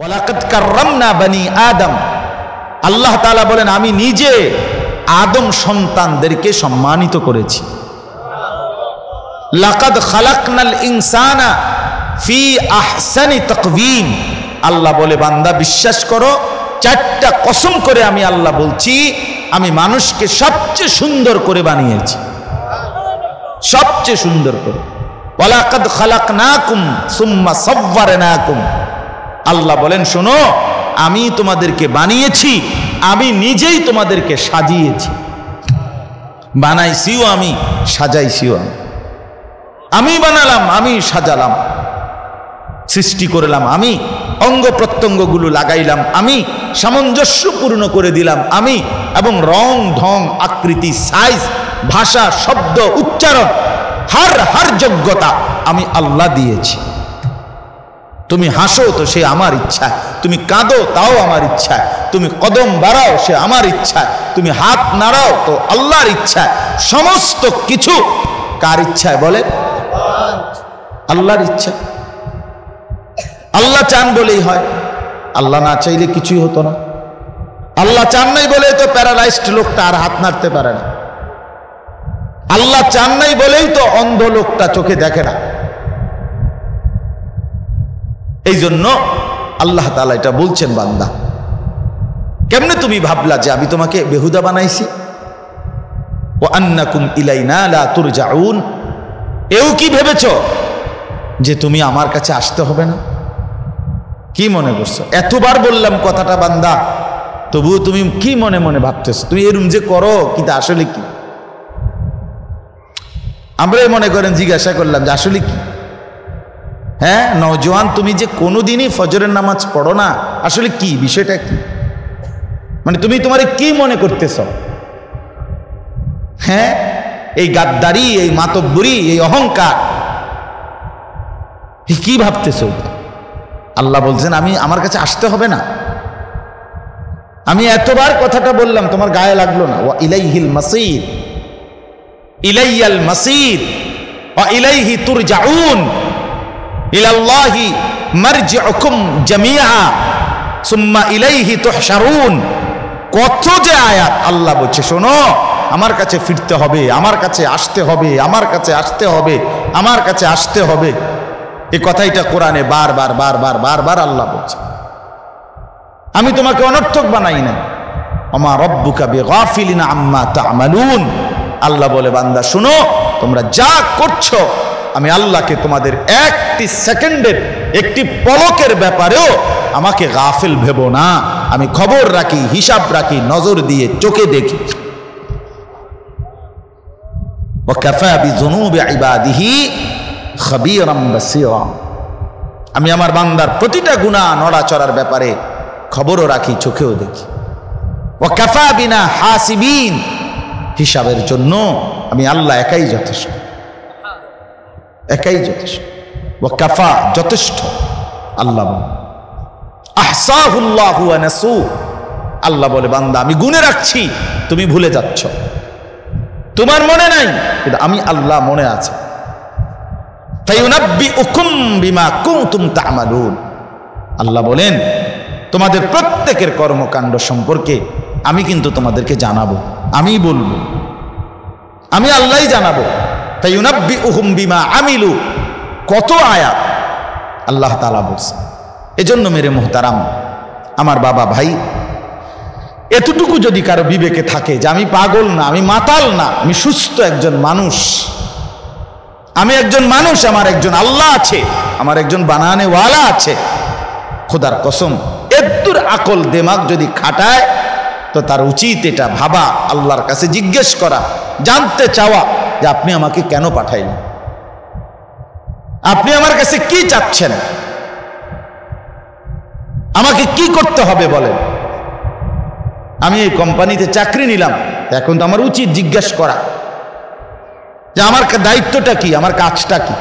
ওয়ালাকাদ কাররামনা বনি আদম, আল্লাহ তাআলা বলেন আমি নিজে আদম সন্তানদেরকে সম্মানিত করেছি। লাকাদ খালাকনাল ইনসানা ফি আহসানি তাকওয়িম, আল্লাহ বলে বান্দা বিশ্বাস করো, চারটা কসম করে আমি আল্লাহ বলছি, আমি মানুষকে সবচেয়ে সুন্দর করে বানিয়েছি, সবচেয়ে সুন্দর করে। ওয়ালাকাদ খালাকনাকুম সুম্মা সাওয়ারনাকুম, আল্লাহ বলেন শোনো, আমি তোমাদেরকে বানিয়েছি, আমি নিজেই তোমাদেরকে সাজিয়েছি, বানাইছিও আমি, সাজাইছিও আমি। আমি বানালাম, আমি সাজালাম, সৃষ্টি করলাম আমি, অঙ্গ প্রত্যঙ্গগুলো লাগাইলাম আমি, সামঞ্জস্যপূর্ণ করে দিলাম আমি, এবং রং ঢং আকৃতি সাইজ ভাষা শব্দ উচ্চারণ হার যোগ্যতা আমি আল্লাহ দিয়েছি। তুমি হাসো তো সে আমার ইচ্ছা, তুমি কাঁদো তাও আমার ইচ্ছা, তুমি কদম বাড়াও সে আমার ইচ্ছা, তুমি হাত নাড়াও তো আল্লাহর ইচ্ছা। সমস্ত কিছু কার ইচ্ছায় বলে? আল্লাহর ইচ্ছা। আল্লাহ চান বলেই হয়, আল্লাহ না চাইলে কিছুই হতো না। আল্লাহ চান নাই বলে তো প্যারালাইজড লোকটা আর হাত নাড়তে পারে না। আল্লাহ চান নাই বলেই তো অন্ধ লোকটা চোখে দেখে না। এই জন্য আল্লাহ তাআলা এটা বলছেন, বান্দা কেমনে তুমি ভাবলা যে আমি তোমাকে বেহুদা বানাইছি? ওয়া আন্নাকুম ইলাইনা লা তুরজাউন, এও কি ভেবেছ যে তুমি আমার কাছে আসতে হবে না? কি মনে করছো? এতবার বললাম কথাটা বান্দা, তবুও তুমি কি মনে মনে ভাবতেছো? তুমি এরম যে করো, কিন্তু আসলে কি? আমরাই মনে করেন জিজ্ঞাসা করলাম যে আসলে কি? হ্যাঁ নওজোয়ান, তুমি যে কোনোদিনই ফজরের নামাজ পড়ো না, আসলে কি বিষয়টা কি? মানে তুমি তোমারে কি মনে করতেছ? হ্যাঁ এই গাদ্দারি, এই মাতব্বরি, এই অহংকার, কি ভাবতেছ? আল্লাহ বলছেন আমি, আমার কাছে আসতে হবে না। আমি এতবার কথাটা বললাম, তোমার গায়ে লাগলো না? ওয়া ইলাইহিল মাসির, ইলাইয়াল মাসির ওয়া ইলাইহি তুরজাউন, ইলাল্লাহি মারজিউকুম জামিআ সুম্মা ইলাইহি তুহশারুন। কত যে আয়াত আল্লাহ বলছে শোনো, আমার কাছে ফিরতে হবে, আমার কাছে আসতে হবে, আমার কাছে আসতে হবে, আমার কাছে আসতে হবে। এই কথাইটা কোরআনে বারবার বারবার বারবার আল্লাহ বলছে। আমি তোমাকে অনর্থক বানাই না। ওমা রব্বুকা বিগাফিলিন আম্মা তা'মালুন, আল্লাহ বলে বান্দা শোনো, তোমরা যা করছো আমি আল্লাহকে তোমাদের একটি সেকেন্ডের, একটি পলকের ব্যাপারেও আমাকে গাফিল ভেবো না। আমি খবর রাখি, হিসাব রাখি, নজর দিয়ে চোখে দেখি। ওয়া কাফা বিযুনুবি ইবাদিহি খাবীরাম বাসীরা, আমি আমার বান্দার প্রতিটা গুনাহ নড়াচড়ার ব্যাপারে খবরও রাখি, চোখেও দেখি। ওয়া কাফা বিনা হাসিবিন, হিসাবের জন্য আমি আল্লাহ একাই যথেষ্ট, একাই যথেষ্ট। ওয়া কাফা, যথেষ্ট। আল্লাহ বলে আহসাহুল্লাহু ওয়া নাসু, আল্লাহ বলে বান্দা আমি গুনে রাখছি, তুমি ভুলে যাচ্ছ, তোমার মনে নাই, কিন্তু আমি আল্লাহ মনে আছে। ফায়ুনাব্বিউকুম বিমা কুনতুম তা'মালুন, আল্লাহ বলেন তোমাদের প্রত্যেকের কর্মকাণ্ড সম্পর্কে আমি কিন্তু তোমাদেরকে জানাবো, আমি বলবো, আমি আল্লাহই জানাবো। ফায়ুনাব্বিউহুম বিমা আমিলু, কত আয়াত আল্লাহ তাআলা বলছে। এজন্য মেরে মুহতারাম আমার বাবা ভাই, এতটুকু যদি কারো বিবেকে থাকে যে আমি পাগল না, আমি মাতাল না, আমি সুস্থ একজন মানুষ, আমি একজন মানুষ, আমার একজন আল্লাহ আছে, আমার একজন বানানেওয়ালা আছে, খোদার কসম এদ্দুর আকল দেমাগ যদি খাটায় তো তার উচিত এটা ভাবা, আল্লাহর কাছে জিজ্ঞেস করা, জানতে চাওয়া যে আপনি আমাকে কেন পাঠাইলেন, আপনি আমার কাছে কি চাচ্ছেন, আমাকে কি করতে হবে বলেন। আমি এই কোম্পানিতে চাকরি নিলাম, এখন তো আমার উচিত জিজ্ঞেস করা যে আমার দায়িত্বটা কি, আমার কাজটা কি,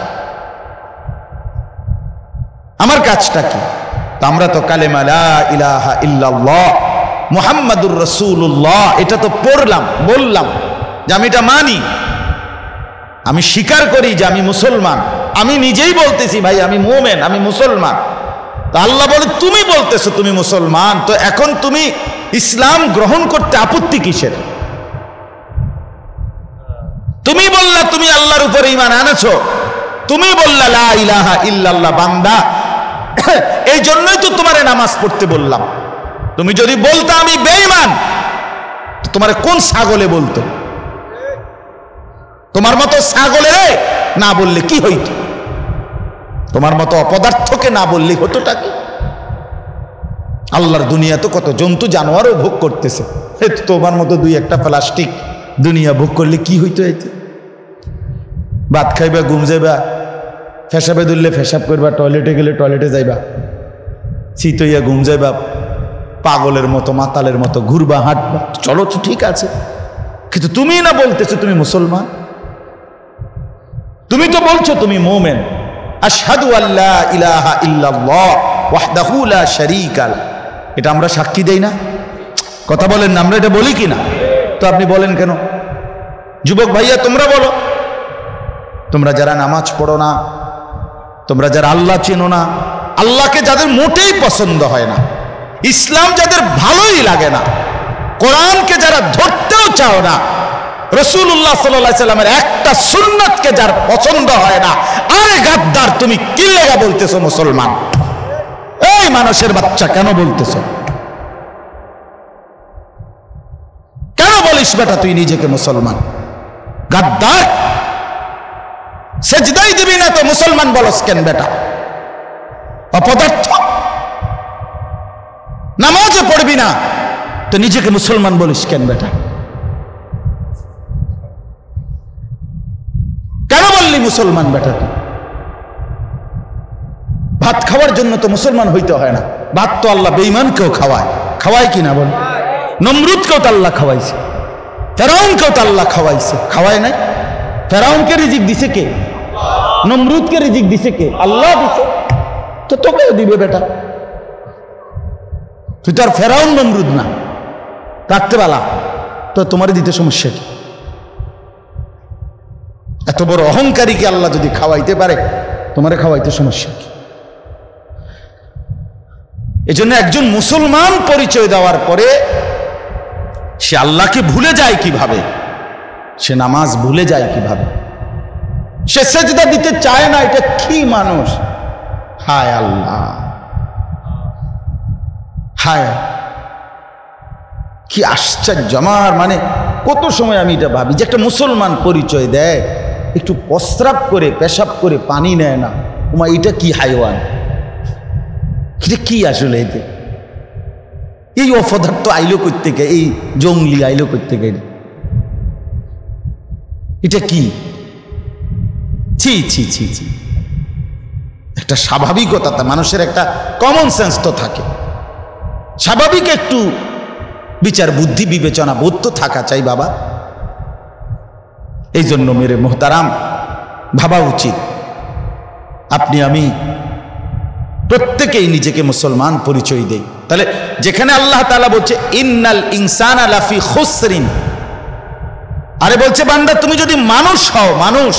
আমার কাজটা কি। তো আমরা তো কালেমা লা ইলাহা ইল্লাল্লাহ মুহাম্মাদুর রাসূলুল্লাহ এটা তো পড়লাম, বললাম যে আমি এটা মানি, আমি স্বীকার করি যে আমি মুসলমান, আমি নিজেই বলতেছি ভাই আমি মুমিন, আমি মুসলমান, তো আল্লাহ বলে তুমি বলতেছো তুমি মুসলমান, তো এখন তুমি ইসলাম গ্রহণ করতে আপত্তি কিসের? তুমি বললা তুমি আল্লাহর উপরে ঈমান আনেছো, তুমি বললা লা ইলাহা ইল্লাল্লাহ বান্দা, এই জন্যই তো তোমারে নামাজ পড়তে বললাম। তুমি যদি বলতা আমি বেঈমান, তো তোমারে কোন ছাগলে বলতো? তোমার মতো ছাগলেরে না বললে কি হইতো? তোমার মতো অপদার্থকে না বললে হতোটা কি? আল্লাহর দুনিয়া তো কত জন্তু জানোয়ারও ভোগ করতেছে, তোমার মতো দুই একটা প্লাস্টিক দুনিয়া ভোগ করলে কি হইতো? এতে ভাত খাইবা, ঘুম যাইবা, ফেসাবে ধরলে ফেসাব করবা, টয়লেটে গেলে টয়লেটে যাইবা, শীত হইয়া ঘুম যাইবা, পাগলের মতো মাতালের মতো ঘুরবা, হাঁটবা, চলো তো ঠিক আছে। কিন্তু তুমি না বলতেছো তুমি মুসলমান, তুমি তো বলছো তুমি মুমিন। আশহাদু আল্লা ইলাহা ইল্লাল্লাহ ওয়াহদাহু লা শারীকা লাহু, এটা আমরা সাক্ষী দেই না? কথা বলেন না, আমরা এটা বলি কি না? তো আপনি বলেন কেন? যুবক ভাইয়া তোমরা বলো, তোমরা যারা নামাজ পড়ো না, তোমরা যারা আল্লাহ চেনো না, আল্লাহকে যাদের মোটেই পছন্দ হয় না, ইসলাম যাদের ভালোই লাগে না, কোরআনকে যারা ধরতেও চাও না, রাসূলুল্লাহ সাল্লাল্লাহু আলাইহি সাল্লামের একটা সুন্নাতকে যার পছন্দ হয় না, আরে গাদ্দার তুমি কি লাগা বলতেছো মুসলমান? এই মানুষের বাচ্চা কেন বলতেছো? কেন বলিস বেটা তুই নিজেকে মুসলমান? গাদ্দার, সেজদাই দিবি না তো মুসলমান বলস কেন বেটা? অপদার্থ, নামাজও পড়বি না তো নিজেকে মুসলমান বলিস কেন বেটা? কেন বললি মুসলমান বেটা? ভাত খাওয়ার জন্য তো মুসলমান হইতে হয় না, ভাত তো আল্লাহ বেঈমানকেও খাওয়ায়, খাওয়ায় কি না বল? নমরুদকেও তো আল্লাহ খাওয়াইছে, ফেরাউনকেও তো আল্লাহ খাওয়াইছে, খাওয়ায় নাই? ফেরাউনকে রিজিক দিছে কে? নমরুদকে রিজিক দিছে কে? আল্লাহ দিছে, তো তোকেও দিবে বেটা। তুই তো আর ফেরাউন নমরুদ না, রাখতে পালা তো তোমারই দিতে সমস্যা কি? এত বড় অহংকারীকে আল্লাহ যদি খাওয়াইতে পারে, তোমারে খাওয়াইতে সমস্যা কি? এজন্য একজন মুসলমান পরিচয় দেওয়ার পরে সে আল্লাহকে ভুলে যায় কিভাবে, সে নামাজ ভুলে যায় কিভাবে, সে সেজদা দিতে চায় না, এটা কি মানুষ? হায় আল্লাহ, হায় কি আশ্চর্য! আমার মানে কত সময় আমি এটা ভাবি যে একটা মুসলমান পরিচয় দেয়, একটু প্রস্রাব করে পেশাব করে পানি নেয় না, ওমা এটা কি হাইওয়ান, এটা কি আসলে? এতে এই অপদার্থ আইলো করতে গে, এই জঙ্গলি আইলো করতে গে, এটা কি? ছি ছি ছি ছি। একটা স্বাভাবিকতা, মানুষের একটা কমন সেন্স তো থাকে, স্বাভাবিক একটু বিচার বুদ্ধি বিবেচনা বোধ তো থাকা চাই বাবা। এই জন্য মেরে মোহতারাম, ভাবা উচিত আপনি আমি প্রত্যেকেই নিজেকে মুসলমান পরিচয় দেই। তাহলে যেখানে আল্লাহ তাআলা বলছে ইন্নাল ইনসানা লাফি খুসরিন, আরে বলছে বান্দা তুমি যদি মানুষ হও, মানুষ,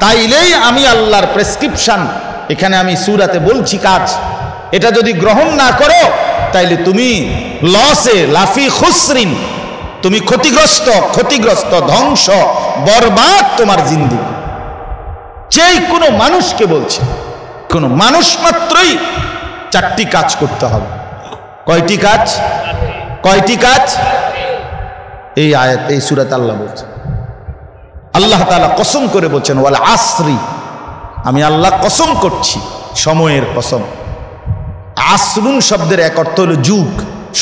তাইলেই আমি আল্লাহর প্রেসক্রিপশন এখানে আমি সূরাতে বলছি কাজ, এটা যদি গ্রহণ না করো তাইলে তুমি লসে, লাফি খুসরিন, তুমি ক্ষতিগ্রস্ত, ক্ষতিগ্রস্ত, ধ্বংস, বরবাদ তোমার জিন্দেগি। যেই কোনো মানুষকে বলছে, কোনো মানুষ মাত্রই চারটি কাজ করতে হবে। কয়টি কাজ? কয়টি কাজ? এই আয়াত, এই সূরাতে আল্লাহ বলছে, আল্লাহ তাআলা কসম করে বলছেন ওয়াল আসরি, আমি আল্লাহ কসম করছি, সময়ের কসম। আসরুন শব্দের এক অর্থ হলো যুগ,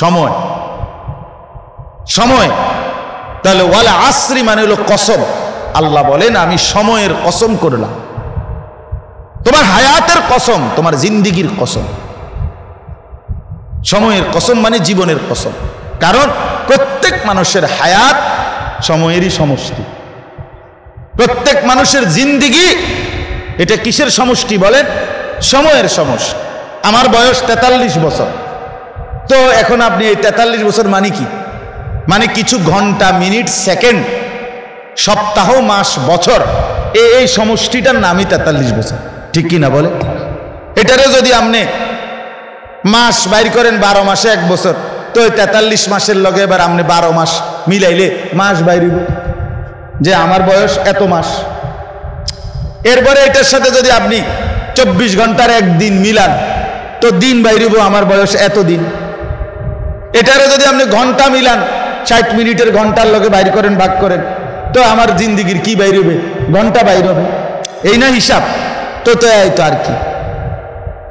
সময়, সময়। তাহলে ওয়াল আসরি মানে হলো কসম। আল্লাহ বলেন আমি সময়ের কসম করলাম, তোমার হায়াতের কসম, তোমার জিন্দিগির কসম। সময়ের কসম মানে জীবনের কসম, কারণ প্রত্যেক মানুষের হায়াত সময়েরই সমষ্টি, প্রত্যেক মানুষের জিন্দিগি এটা কিসের সমষ্টি বলেন? সময়ের সমষ্টি। আমার বয়স 43 বছর, তো এখন আপনি এই 43 বছর মানে কি? মানে কিছু ঘন্টা, মিনিট, সেকেন্ড, সপ্তাহ, মাস, বছর, এই সমষ্টিটার নামই 43 বছর, ঠিক কি না বলে? এটারে যদি আপনি মাস বাইর করেন 12 মাসে 1 বছর, তো 43 মাসের লগে এবার আপনি 12 মাস মিলাইলে মাস বাইরিব যে আমার বয়স এত মাস। এরপরে এটার সাথে যদি আপনি 24 ঘন্টার একদিন মিলান তো দিন বাইরিব আমার বয়স এত দিন। এটারও যদি আপনি ঘন্টা মিলান 60 মিনিটের ঘন্টার লগে বাইর করেন, ভাগ করেন, তো আমার জিন্দিগির কি বাইর হবে? ঘন্টা বাইর হবে। এই না হিসাব? তো এই তো আর কি,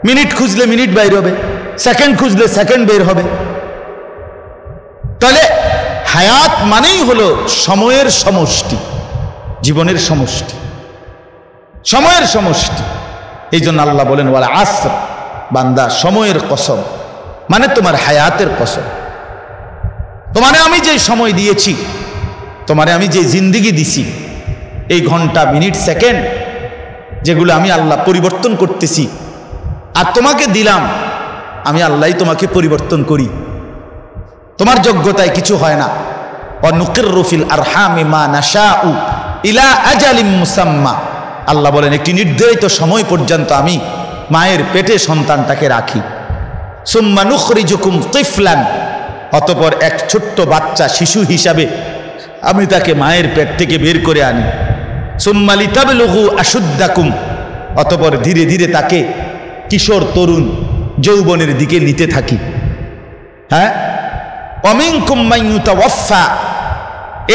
মিনিট খুঁজলে মিনিট বাইর হবে, সেকেন্ড খুঁজলে সেকেন্ড বের হবে। তাহলে হায়াত মানেই হলো সময়ের সমষ্টি, জীবনের সমষ্টি, সময়ের সমষ্টি। এই জন্য আল্লাহ বলেন ওয়াল আসর, বান্দা সময়ের কসম, মানে তোমার হায়াতের কসম। তোমারে আমি যে সময় দিয়েছি, তোমারে আমি যে জিন্দিগি দিছি, এই ঘন্টা মিনিট সেকেন্ড যেগুলো আমি আল্লাহ পরিবর্তন করতেছি, আর তোমাকে দিলাম, আমি আল্লাহই তোমাকে পরিবর্তন করি, তোমার যোগ্যতায় কিছু হয় না। ওয়ানুকিররু ফিল আরহামি মা নাশাউ ইলা আজালিম মুসাম্মা, আল্লাহ বলেন একটি নির্ধারিত সময় পর্যন্ত আমি মায়ের পেটে সন্তানটাকে রাখি। সুম্মা নুখরিজুকুম তিফলান, অতঃপর এক ছোট্ট বাচ্চা শিশু হিসাবে আমি তাকে মায়ের পেট থেকে বের করে আনি। সুম্মা লিতাবলুগু আশুদ্দাকুম, অতঃপর ধীরে ধীরে তাকে কিশোর তরুণ যৌবনের দিকে নিতে থাকি। হ্যাঁ, ওয়ামিনকুম মান ইউতাওয়াফা,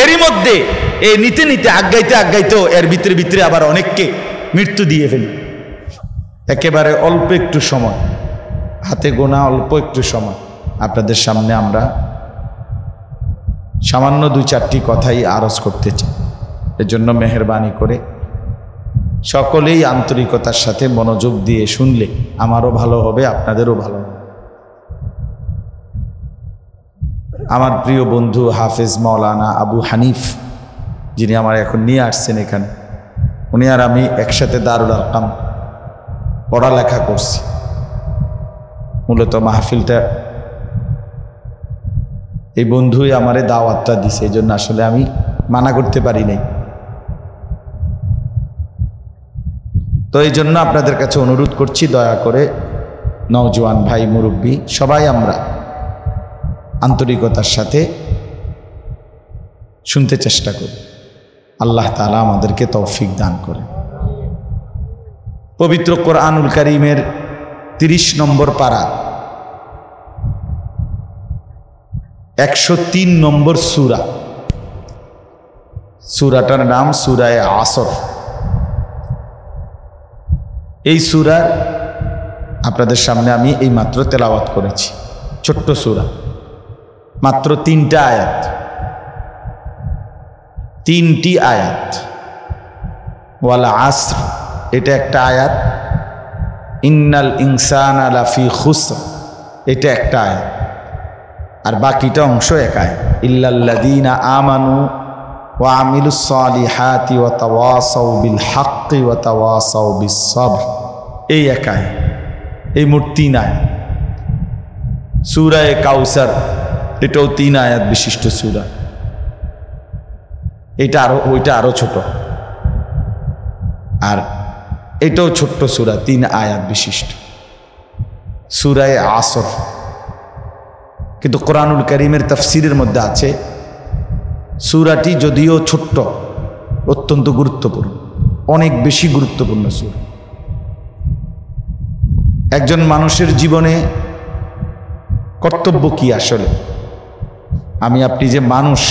এরই মধ্যে এই নিতে নিতে আগাইতে আগাইতেও এর ভিতরে ভিতরে আবার অনেককে মৃত্যু দিয়ে ফেলি। একেবারে অল্প একটু সময়, হাতে গোনা অল্প একটু সময় আপনাদের সামনে আমরা সামান্য 2-4টি কথাই আরজ করতে চাই। এর জন্য মেহেরবানি করে সকলেই আন্তরিকতার সাথে মনোযোগ দিয়ে শুনলে আমারও ভালো হবে, আপনাদেরও ভালো হবে। আমার প্রিয় বন্ধু হাফেজ মাওলানা আবু হানিফ, যিনি আমার এখন নিয়ে আসছেন এখানে, উনি আর আমি একসাথে দারুল আরকাম পড়ালেখা করছি। মূলত মাহফিলটা এই বন্ধুই আমারে দাওয়াতটা দিছে, এই জন্য আসলে আমি মানা করতে পারি নাই। তো এই জন্য আপনাদের কাছে অনুরোধ করছি, দয়া করে নওজোয়ান ভাই, মুরব্বী সবাই আমরা আন্তরিকতার সাথে শুনতে চেষ্টা করি। আল্লাহ তাআলা আমাদেরকে তৌফিক দান করে। পবিত্র কোরআনুল কারীমের 30 নম্বর পারা 103 নম্বর সূরা, সূরাটার নাম সূরায়ে আসর। এই সূরা আপনাদের সামনে আমি এই মাত্র তেলাওয়াত করেছি। ছোট্ট সূরা, মাত্র 3টা আয়াত, 3টি আয়াত। ওয়াল আসর এটা একটা আয়াত, ইন্নাল ইনসানা লাফি খুসর এটা একটা আয়াত, আর বাকিটা অংশ এক আয়াত। ইল্লাল্লাযীনা আমানু ওয়া আমিলুস সালিহাতি ওয়া তাওয়াসাউ বিল হাক্কি ওয়া তাওয়াসাউ বিস সাবর, এই এক আয়াত। এই মোট 3 আয়াত। সূরা কাউসার এটাও 3 আয়াত বিশিষ্ট সূরা। ওইটা আরো ছোট, আর এটাও ছোট্ট সূরা, 3 আয়াত বিশিষ্ট সূরায়ে আসর। কিন্তু কোরআনুল কারীমের তাফসীরের মধ্যে আছে সূরাটি যদিও ছোট্ট, অত্যন্ত গুরুত্বপূর্ণ, অনেক বেশি গুরুত্বপূর্ণ সূরা। একজন মানুষের জীবনে কর্তব্য কি আসলে? আমি আপনি যে মানুষ,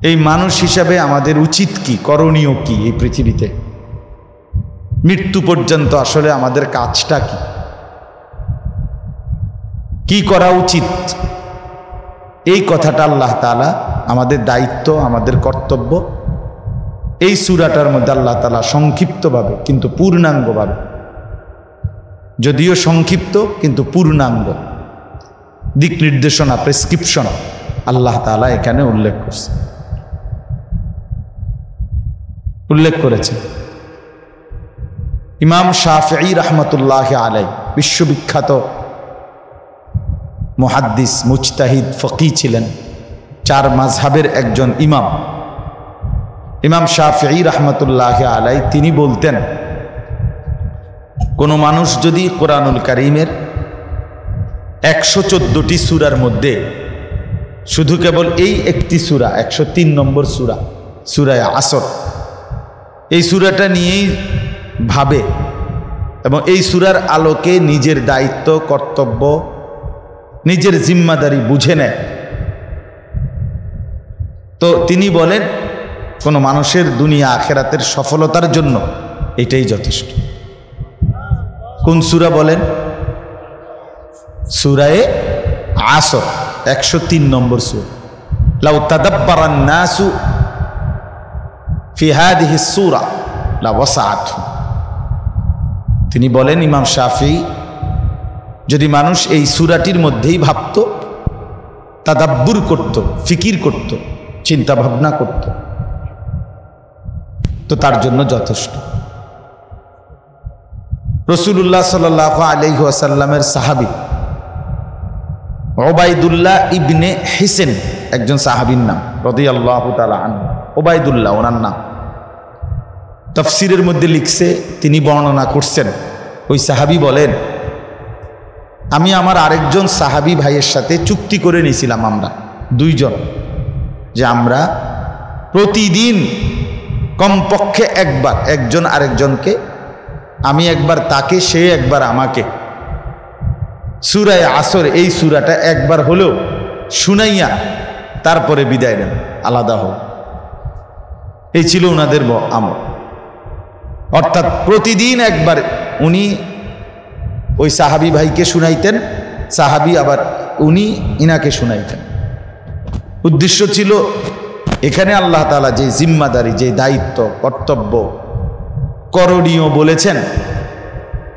এই মানুষ হিসাবে আমাদের উচিত কি, করণীয় কি এই পৃথিবীতে? মৃত্যু পর্যন্ত আসলে আমাদের কাজটা কি, কি করা উচিত? এই কথাটা আল্লাহ তাআলা আমাদের দায়িত্ব, আমাদের কর্তব্য এই সূরাটার মধ্যে আল্লাহ তাআলা সংক্ষিপ্তভাবে কিন্তু পূর্ণাঙ্গভাবে, যদিও সংক্ষিপ্ত কিন্তু পূর্ণাঙ্গ দিক নির্দেশনা, প্রেসক্রিপশন আল্লাহ তাআলা এখানে উল্লেখ করেছে। ইমাম শাফিঈ রাহমাতুল্লাহি আলাইহি বিশ্ববিখ্যাত মুহাদ্দিস, মুজতাহিদ, ফকিহ ছিলেন, 4 মাযহাবের একজন ইমাম। ইমাম শাফিঈ রাহমাতুল্লাহি আলাইহি তিনি বলতেন, কোনো মানুষ যদি কোরআনুল কারীমের 114টি সূরার মধ্যে শুধু কেবল এই একটি সূরা 103 নম্বর সূরা সূরা আসর, এই সূরাটা নিয়েই ভাবে এবং এই সূরার আলোকে নিজের দায়িত্ব কর্তব্য নিজের জিম্মাদারি বুঝে নেয়, তো তিনি বলেন কোনো মানুষের দুনিয়া আখিরাতের সফলতার জন্য এটাই যথেষ্ট। কোন সূরা বলেন? সূরায়ে আসর 103 নম্বর সূরা। লাউ তাদাব্বারান নাসু ফি হাদিহি সূরা লাওয়াসাআতহুম। তিনি বলেন, ইমাম শাফিঈ, যদি মানুষ এই সূরাটির মধ্যেই ভাবত, তাদাব্বুর করত, ফিকির করত, চিন্তা ভাবনা করত, তো তার জন্য যথেষ্ট। রাসূলুল্লাহ সাল্লাল্লাহু আলাইহি ওয়াসাল্লামের সাহাবী উবাইদুল্লাহ ইবনে হিসেন একজন সাহাবীর নাম, রাদিয়াল্লাহু তাআলা আনহু। উবাইদুল্লাহ ওনার নাম। তাফসীরের মধ্যে লিখছে, তিনি বর্ণনা করছেন, ওই সাহাবী বলেন, আমি আমার আরেকজন সাহাবী ভাইয়ের সাথে চুক্তি করে নিয়েছিলাম আমরা দুইজন, যে আমরা প্রতিদিন কমপক্ষে একবার একজন আরেকজনকে, আমি একবার তাকে, সে একবার আমাকে, সূরা আসর এই সূরাটা একবার হলেও শুনাইয়া তারপরে বিদায় নেন, আলাদা হোক। এই ছিল ওনাদের আমল। অর্থাৎ প্রতিদিন একবার উনি ওই সাহাবী ভাইকে শুনাইতেন, সাহাবী আবার উনি ইনাকে শুনাইতেন। উদ্দেশ্য ছিল এখানে আল্লাহ তাআলা যে জিম্মাদারি, যে দায়িত্ব কর্তব্য করণীয় বলেছেন,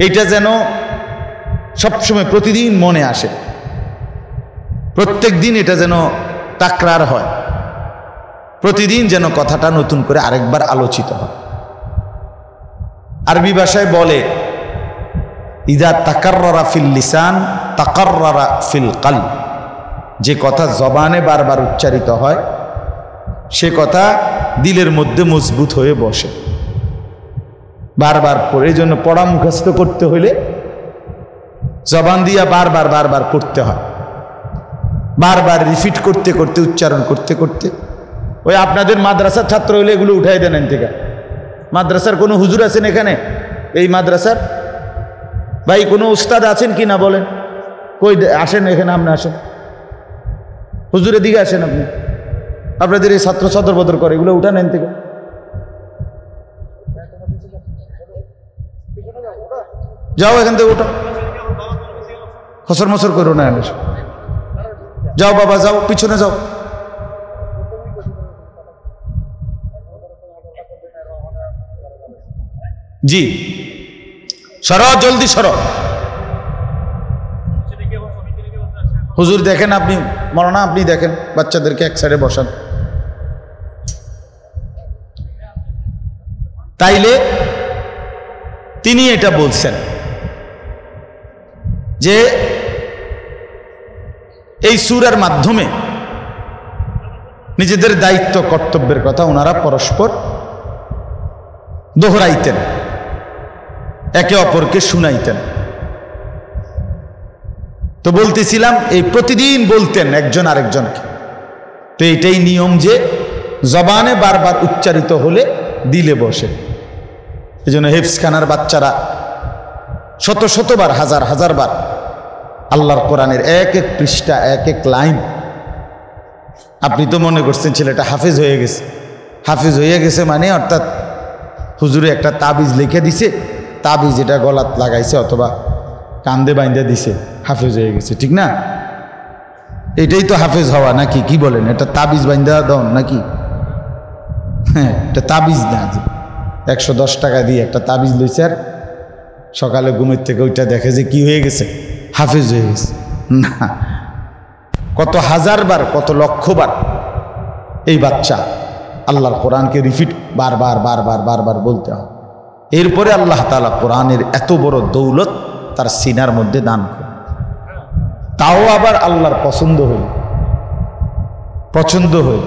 এটা যেন সবসময় প্রতিদিন মনে আসে, প্রত্যেক দিন এটা যেন তাকরার হয়, প্রতিদিন যেন কথাটা নতুন করে আরেকবার আলোচিত হয়। আরবি ভাষায় বলে, ইযা তাকাররারা ফিল লিসান তাকাররারা ফিল কলব। যে কথা জবানে বারবার উচ্চারিত হয় সে কথা দিলের মধ্যে মজবুত হয়ে বসে। বারবার পড়ে, এই জন্য পড়া মুখস্থ করতে হইলে জবান দিয়া বারবার বারবার পড়তে হয়, বারবার রিপিট করতে করতে, উচ্চারণ করতে করতে। ওই আপনাদের মাদ্রাসার ছাত্র হইলে এগুলো উঠাই দেন এখান থেকে। মাদ্রাসার কোনো হুজুর আছেন এখানে? এই মাদ্রাসার ভাই কোনো উস্তাদ আছেন কি না বলেন? কই আসেন এখানে, আপনি আসেন, হুজুরের দিকে আসেন। আপনি আপনাদের এই ছাত্র সদর বদর করে, এগুলো উঠান এখান থেকে। যাও এখান থেকে, উঠো, খসর মসর করো না, যাও বাবা, যাও পিছনে যাও। জি সরো, জলদি সরো। হুজুর দেখেন, আপনি মরনা, আপনি দেখেন, বাচ্চাদেরকে এক সাইডে বসান। তাইলে তিনি এটা বলছেন যে এই সূরার মাধ্যমে নিজেদের দায়িত্ব কর্তব্যের কথা ওনারা পরস্পর দোহরাইতেন, একে অপরকে শুনাইতেন। তো বলতেছিলাম, এই প্রতিদিন বলতেন একজন আরেকজনকে। তো এইটাই নিয়ম যে জবানে বারবার উচ্চারিত হলে দিলে বসে। এই জন্য হেফজখানার বাচ্চারা শত শতবার, হাজার হাজার বার আল্লাহর কোরআনের এক এক পৃষ্ঠা, এক এক লাইন। আপনি তো মনে করছেন ছেলেটা হাফেজ হয়ে গেছে। হাফেজ হয়ে গেছে মানে অর্থাৎ হুজুরে একটা তাবিজ লিখে দিছে, তাবিজ এটা গলাত লাগাইছে অথবা কান্দে বাইন্দা দিছে, হাফেজ হয়ে গেছে, ঠিক না? এটাই তো হাফেজ হওয়া নাকি? কি বলেন? এটা তাবিজ বাইন্দা দন নাকি? হ্যাঁ, এটা তাবিজ না। 110 টাকা দিয়ে একটা তাবিজ লইছে, আর সকালে ঘুমের থেকে ওইটা দেখে যে কি হয়ে গেছে, হাফেজ হয়ে গেছে না। কত হাজারবার, কত লক্ষবার এই বাচ্চা আল্লাহর কোরআনকে রিপিট বারবার বারবার বারবার বলতে হয়। এরপরে আল্লাহ তাআলা কোরআনের এত বড় দৌলত তার সিনার মধ্যে দান করে, তাও আবার আল্লাহর পছন্দ হয়ে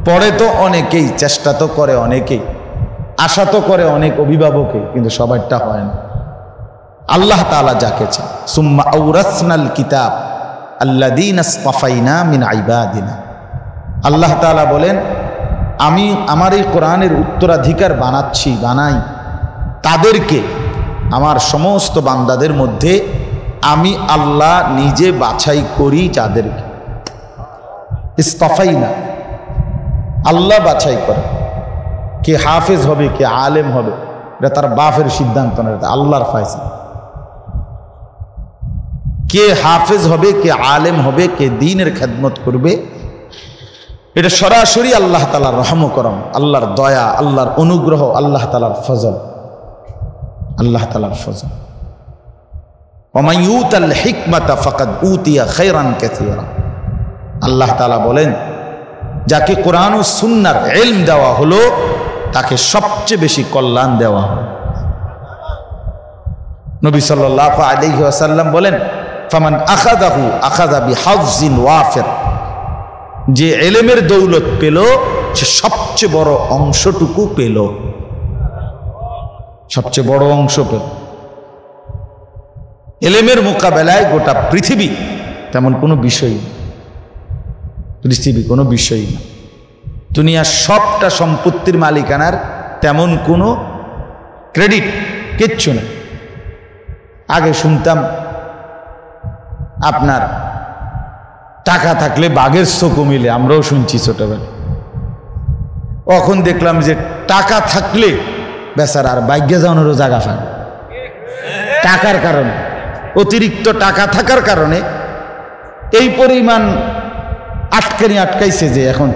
পড়ে। তো অনেকেই, চেষ্টা তো করে অনেকেই, আশা তো করে অনেক অভিভাবকে, কিন্তু সবারটা হয় না। আল্লাহ তাআলা যাকে চান। সুম্মা আওরাসনাল কিতাব আল্লাযীনা ইসতাফাইনা মিন ইবাদিনা। আল্লাহ তাআলা বলেন, আমি আমার এই কোরআনের উত্তরাধিকার বানাই তাদেরকে, আমার সমস্ত বান্দাদের মধ্যে আমি আল্লাহ নিজে বাছাই করি যাদেরকে। ইসতাফাইনা, আল্লাহ বাছাই করে কে হাফেজ হবে কে আলেম হবে, এটা তার বাপের সিদ্ধান্ত না, এটা আল্লাহর ফয়সালা। কে হাফেজ হবে কে আলেম হবে কে দ্বীনের খেদমত করবে, এটা সরাসরি আল্লাহ তাআলার রহম করম, আল্লাহর দয়া, আল্লাহর অনুগ্রহ, আল্লাহ তাআলার ফজল, আল্লাহ তাআলার ফজল। ওয়া মান ইউতাল হিকমাতা ফাকাদ উতিয়া খায়রান কাসীরা। আল্লাহ তাআলা বলেন, যাকে কোরআন ও সুন্নাহর ইলম দেওয়া হলো তাকে সবচেয়ে বেশি কল্যাণ দেওয়া হলো। নবী সাল্লাল্লাহু আলাইহি ওয়াসাল্লাম বলেন, ফামান আখাযাহু আখাযা বিহাজ্জিন ওয়াফির। যে ইলমের দৌলত পেল সে সবচেয়ে বড় অংশটুকু পেল, সবচেয়ে বড় অংশ পেল। ইলমের মোকাবেলায় গোটা পৃথিবী তেমন কোনো বিষয় না, পৃথিবী কোনো বিষয় না। দুনিয়ার সবটা সম্পত্তির মালিকানার তেমন কোনো ক্রেডিট কিচ্ছু না। আগে শুনতাম আপনার টাকা থাকলে বাঘের চোখও মিলে, আমরাও শুনছি ছোটবেলা। এখন দেখলাম যে টাকা থাকলে বেচারার ভাগ্যে যাওয়ানোরও জায়গা পায়, টাকার কারণে, অতিরিক্ত টাকা থাকার কারণে এই পরিমাণ আটকাইছে যে এখন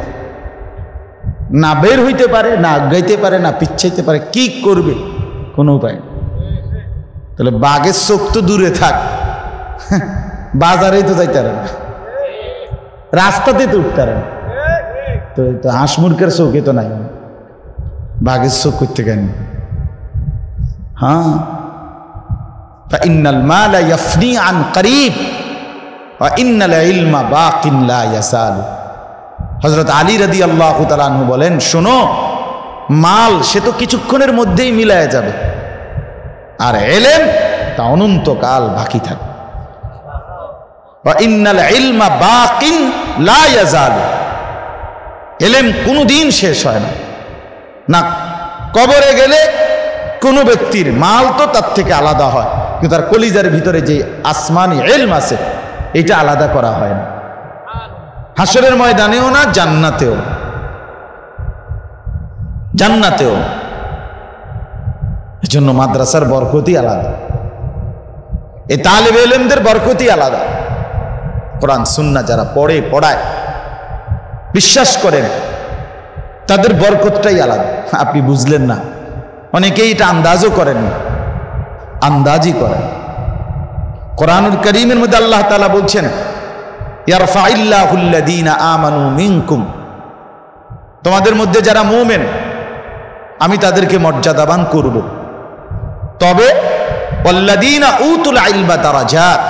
না বের হইতে পারে, না আগাইতে পারে, না পিছাইতে পারে, কি করবে কোনো উপায়। তাহলে বাঘের চোখ তো দূরে থাক, বাজারেই তো যাইতে পারে না, রাস্তাতে তো উঠতে পারে না, তো হাঁস মুরগের চোখে তো নাই, বাঘের চোখ করতে কেন? হ্যাঁ, ইন্নাল মালা ইয়াফনি আন করিব ওয়া ইন্নাল ইলমা বাকিন লা ইয়াসালু। হযরত আলী রাদিয়াল্লাহু তাআলা আনহু বলেন, শোনো, মাল সে তো কিছুক্ষণের মধ্যেই মিলায় যাবে, আর ইলম তা অনন্তকাল বাকি থাকে। ওয়া ইন্নাল ইলমা বাকিন লা ইয়াজালু। ইলম কোনোদিন শেষ হয় না। না কবরে গেলে কোনো ব্যক্তির মাল তো তার থেকে আলাদা হয়, কিন্তু তার কলিজার ভিতরে যে আসমানি ইলম আছে এটা আলাদা করা হয় না। হাসরের ময়দানেও না, জান্নাতেও, জান্নাতেও। এজন্য মাদ্রাসার বরকতই আলাদা, এই তালেবে ইলমদের বরকতই আলাদা। কোরআন সুন্নাহ যারা পড়ে, পড়ায়, বিশ্বাস করেন, তাদের বরকতটাই আলাদা। আপনি বুঝলেন না, অনেকেই এটা আন্দাজও করেন না, আন্দাজই করেন। কোরআনুল কারীমের মধ্যে আল্লাহ তাআলা বলছেন, ইয়ারফাইল্লাহুল্লাযীনা আমানু মিনকুম। তোমাদের মধ্যে যারা মুমিন আমি তাদেরকে মর্যাদাবান করব। তবে ওয়াল্লাযীনা উতুল ইলমা দারাজাত।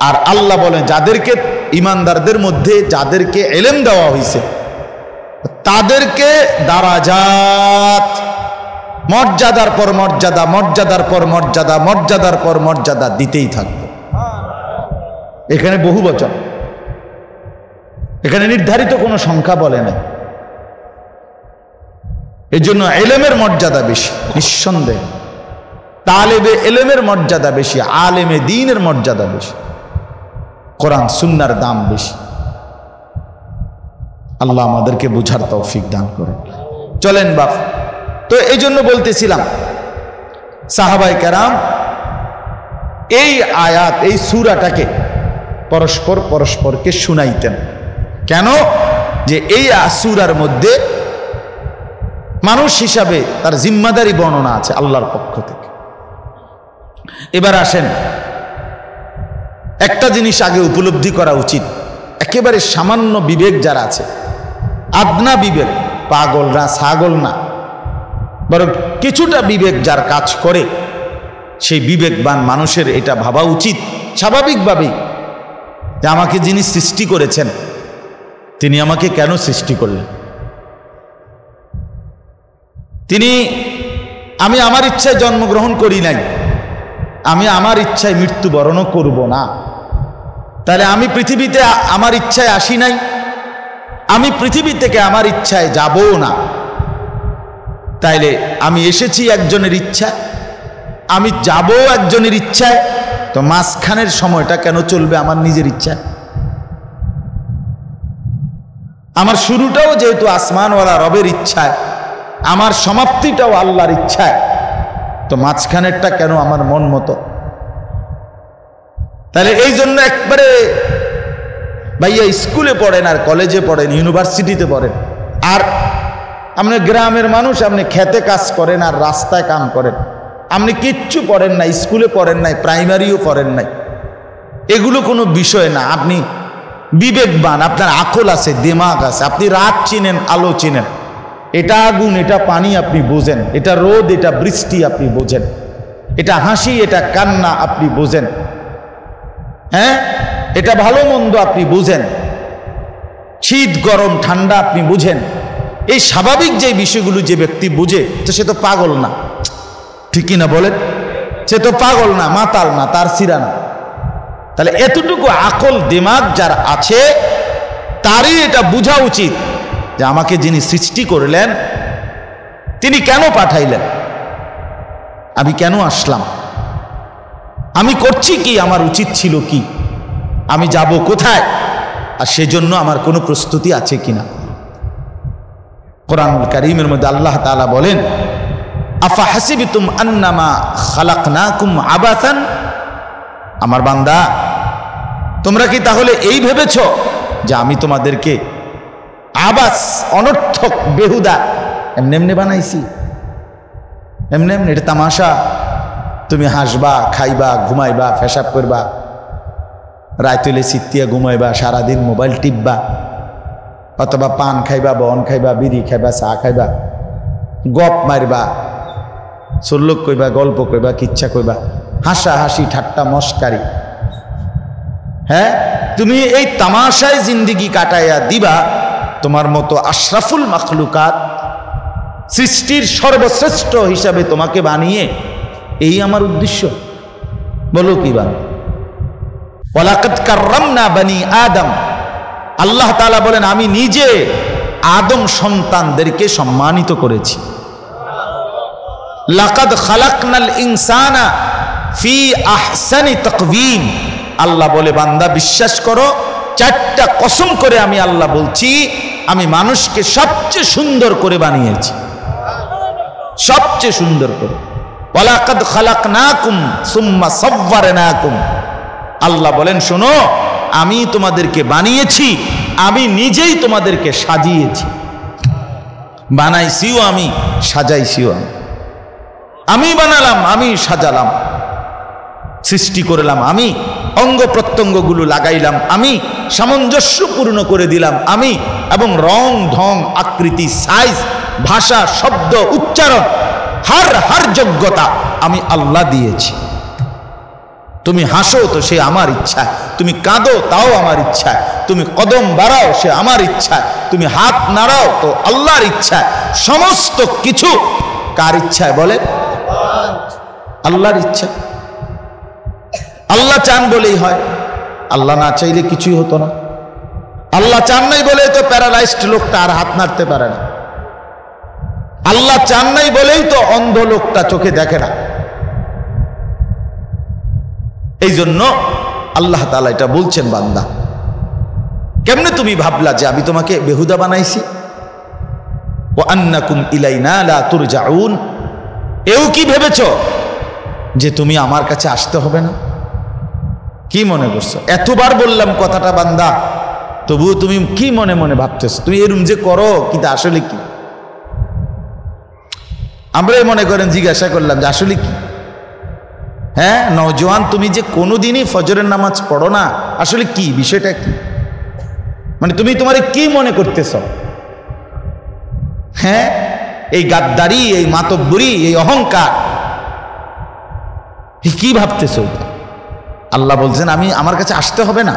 আর আল্লাহ বলেন, যাদেরকে, ইমানদারদের মধ্যে যাদেরকে ইলম দেওয়া হয়েছে তাদেরকে দারাজাত, মর্যাদার পর মর্যাদা, মর্যাদার পর মর্যাদা, মর্যাদার পর মর্যাদা দিতেই থাকবে। এখানে বহু বচন, এখানে নির্ধারিত কোনো সংখ্যা বলে না। এই জন্য ইলমের মর্যাদা বেশি, নিঃসন্দেহে তালেবে ইলমের মর্যাদা বেশি, আলেমে দ্বীনের মর্যাদা বেশি, কোরআন সুন্নাহর দাম বেশি। আল্লাহ আমাদেরকে বুঝার তৌফিক দান করেন। চলেন বাপ, তো এই জন্য বলতেছিলাম সাহাবায়ে কেরাম এই আয়াত, এই সূরাটাকে পরস্পর পরস্পরকে শুনাইতেন। কেন? যে এই সূরার মধ্যে মানুষ হিসাবে তার জিম্মাদারি বর্ণনা আছে আল্লাহর পক্ষ থেকে। এবার আসেন, একটা জিনিস আগে উপলব্ধি করা উচিত, একেবারে সামান্য বিবেক যারা আছে, আদনা বিবেক, পাগল না, ছাগল না, বরং কিছুটা বিবেক যার কাজ করে, সেই বিবেকবান মানুষের এটা ভাবা উচিত স্বাভাবিকভাবেই যে আমাকে যিনি সৃষ্টি করেছেন তিনি আমাকে কেন সৃষ্টি করলেন। আমি আমার ইচ্ছায় জন্মগ্রহণ করি নাই, আমি আমার ইচ্ছায় মৃত্যুবরণও করব না। তাহলে আমি পৃথিবীতে আমার ইচ্ছায় আসি নাই, আমি পৃথিবী থেকে আমার ইচ্ছায় যাবও না। তাইলে আমি এসেছি একজনের ইচ্ছা, আমি যাব একজনের ইচ্ছায়, তো মাঝখানের সময়টা কেন চলবে আমার নিজের ইচ্ছায়? আমার শুরুটাও যেহেতু আসমানওয়ালা রবের ইচ্ছায়, আমার সমাপ্তিটাও আল্লাহর ইচ্ছায়, তো মাঝখানেরটা কেন আমার মন মতো? তাহলে এই জন্য একবারে ভাইয়া স্কুলে পড়েন আর কলেজে পড়েন, ইউনিভার্সিটিতে পড়েন, আর আপনি গ্রামের মানুষ, আপনি খেতে কাজ করেন আর রাস্তায় কাম করেন, আপনি কিচ্ছু পড়েন নাই, স্কুলে পড়েন নাই, প্রাইমারিও পড়েন নাই, এগুলো কোনো বিষয় না। আপনি বিবেকবান, আপনার আকল আছে, দিমাগ আছে, আপনি রাত চিনেন, আলো চিনেন, এটা আগুন, এটা পানি আপনি বোঝেন, এটা রোদ, এটা বৃষ্টি আপনি বোঝেন, এটা হাসি, এটা কান্না আপনি বোঝেন, হ্যাঁ, এটা ভালো মন্দ আপনি বুঝেন, শীত গরম ঠান্ডা আপনি বুঝেন। এই স্বাভাবিক যে বিষয়গুলো যে ব্যক্তি বুঝে, তো সে তো পাগল না, ঠিকই না বলেন? সে তো পাগল না, মাতাল না, তার সিরা না। তাহলে এতটুকু আকল দিমাগ যার আছে, তারই এটা বোঝা উচিত যে আমাকে যিনি সৃষ্টি করলেন তিনি কেন পাঠাইলেন, আমি কেন আসলাম, আমি করছি কি, আমার উচিত ছিল কি, আমি যাব কোথায়, আর সেজন্য আমার কোনো প্রস্তুতি আছে কিনা। কোরআনুল কারীমের মধ্যে আল্লাহ তাআলা বলেন, আফা হাসিবতুম আন্নামা খালাকনাকুম আবাসান, আমার বান্দা তোমরা কি তাহলে এই ভেবেছ যে আমি তোমাদেরকে আবাস, অনর্থক, বেহুদা এমনি এমনি বানাইছি, এমনি এমনি, এটা তামাশা, তুমি হাসবা, খাইবা, ঘুমাইবা, পেশাব করবা, রাইতলে চিত্তিয়া ঘুমাইবা, সারাদিন মোবাইল টিপবা, অথবা পান খাইবা, বন খাইবা, বিড়ি খাইবা, চা খাইবা, গপ মারবা, চল্লক কইবা, গল্প কইবা, কিচ্ছা কইবা, হাসা হাসি, ঠাট্টা মস্কারি, হ্যাঁ, তুমি এই তামাশায় জিন্দিগি কাটাইয়া দিবা। তোমার মতো আশরাফুল মাখলুকাত, সৃষ্টির সর্বশ্রেষ্ঠ হিসাবে তোমাকে বানিয়ে, এই আমার উদ্দেশ্য? বলো কি বাবা? ওয়ালাকাদ কাররামনা বানি আদম, আল্লাহ তাআলা বলেন আমি নিজে আদম সন্তানদেরকে সম্মানিত করেছি। লাকাদ খালাকনাল ইনসানা ফি আহসানি তাকওয়িম, আল্লাহ বলে বান্দা বিশ্বাস করো, চারটা কসম করে আমি আল্লাহ বলছি, আমি মানুষকে সবচেয়ে সুন্দর করে বানিয়েছি, সবচেয়ে সুন্দর করে। ওয়ালাকাদ খালাকনাকুম সুম্মা সাওয়ারনাকুম, আল্লাহ বলেন শোনো, আমি তোমাদেরকে বানিয়েছি, আমি নিজেই তোমাদেরকে সাজিয়েছি, বানাইছিও আমি, সাজাইছিও আমি, আমি বানালাম, আমি সাজালাম, সৃষ্টি করলাম আমি, অঙ্গ প্রত্যঙ্গগুলো লাগাইলাম আমি, সামঞ্জস্যপূর্ণ করে দিলাম আমি, এবং রং ঢং আকৃতি সাইজ ভাষা শব্দ উচ্চারণ হার যোগ্যতা আমি আল্লাহ দিয়েছি। তুমি হাসো তো সে আমার ইচ্ছা, তুমি কাঁদো তাও আমার ইচ্ছা, তুমি কদম বাড়াও সে আমার ইচ্ছা, তুমি হাত নাড়াও তো আল্লাহর ইচ্ছা। সমস্ত কিছু কার ইচ্ছায় বলে? আল্লাহর ইচ্ছা। আল্লাহ চান বলেই হয়, আল্লাহ না চাইলে কিছুই হতো না। আল্লাহ চান নাই বলে তো প্যারালাইজড লোকটা আর হাত নাড়তে পারে না। আল্লাহ চান নাই বলেই তো অন্ধ লোকটা চোখে দেখে না। এই জন্য আল্লাহ তাআলা এটা বলছেন, বান্দা কেমনে তুমি ভাবলা যে আমি তোমাকে বেহুদা বানাইছি? ওয়া আন্নাকুম ইলাইনা লা তুরজাউন, এও কি ভেবেছ যে তুমি আমার কাছে আসতে হবে না? কি মনে করছো? এতবার বললাম কথাটা বান্দা, তবুও তুমি কি মনে মনে ভাবতেছো? তুমি এরম যে করো, কিন্তু আসলে কি? আমরাই মনে করেন জিজ্ঞাসা করলাম যে আসলে কি? হ্যাঁ নওজোয়ান, তুমি যে কোনোদিনই ফজরের নামাজ পড়ো না, আসলে কি বিষয়টা কি? মানে তুমি তোমারে কি মনে করতেছ? হ্যাঁ, এই গাদ্দারি, এই মাতব্বরি, এই অহংকার, কি ভাবতেছ? আল্লাহ বলছেন আমি, আমার কাছে আসতে হবে না।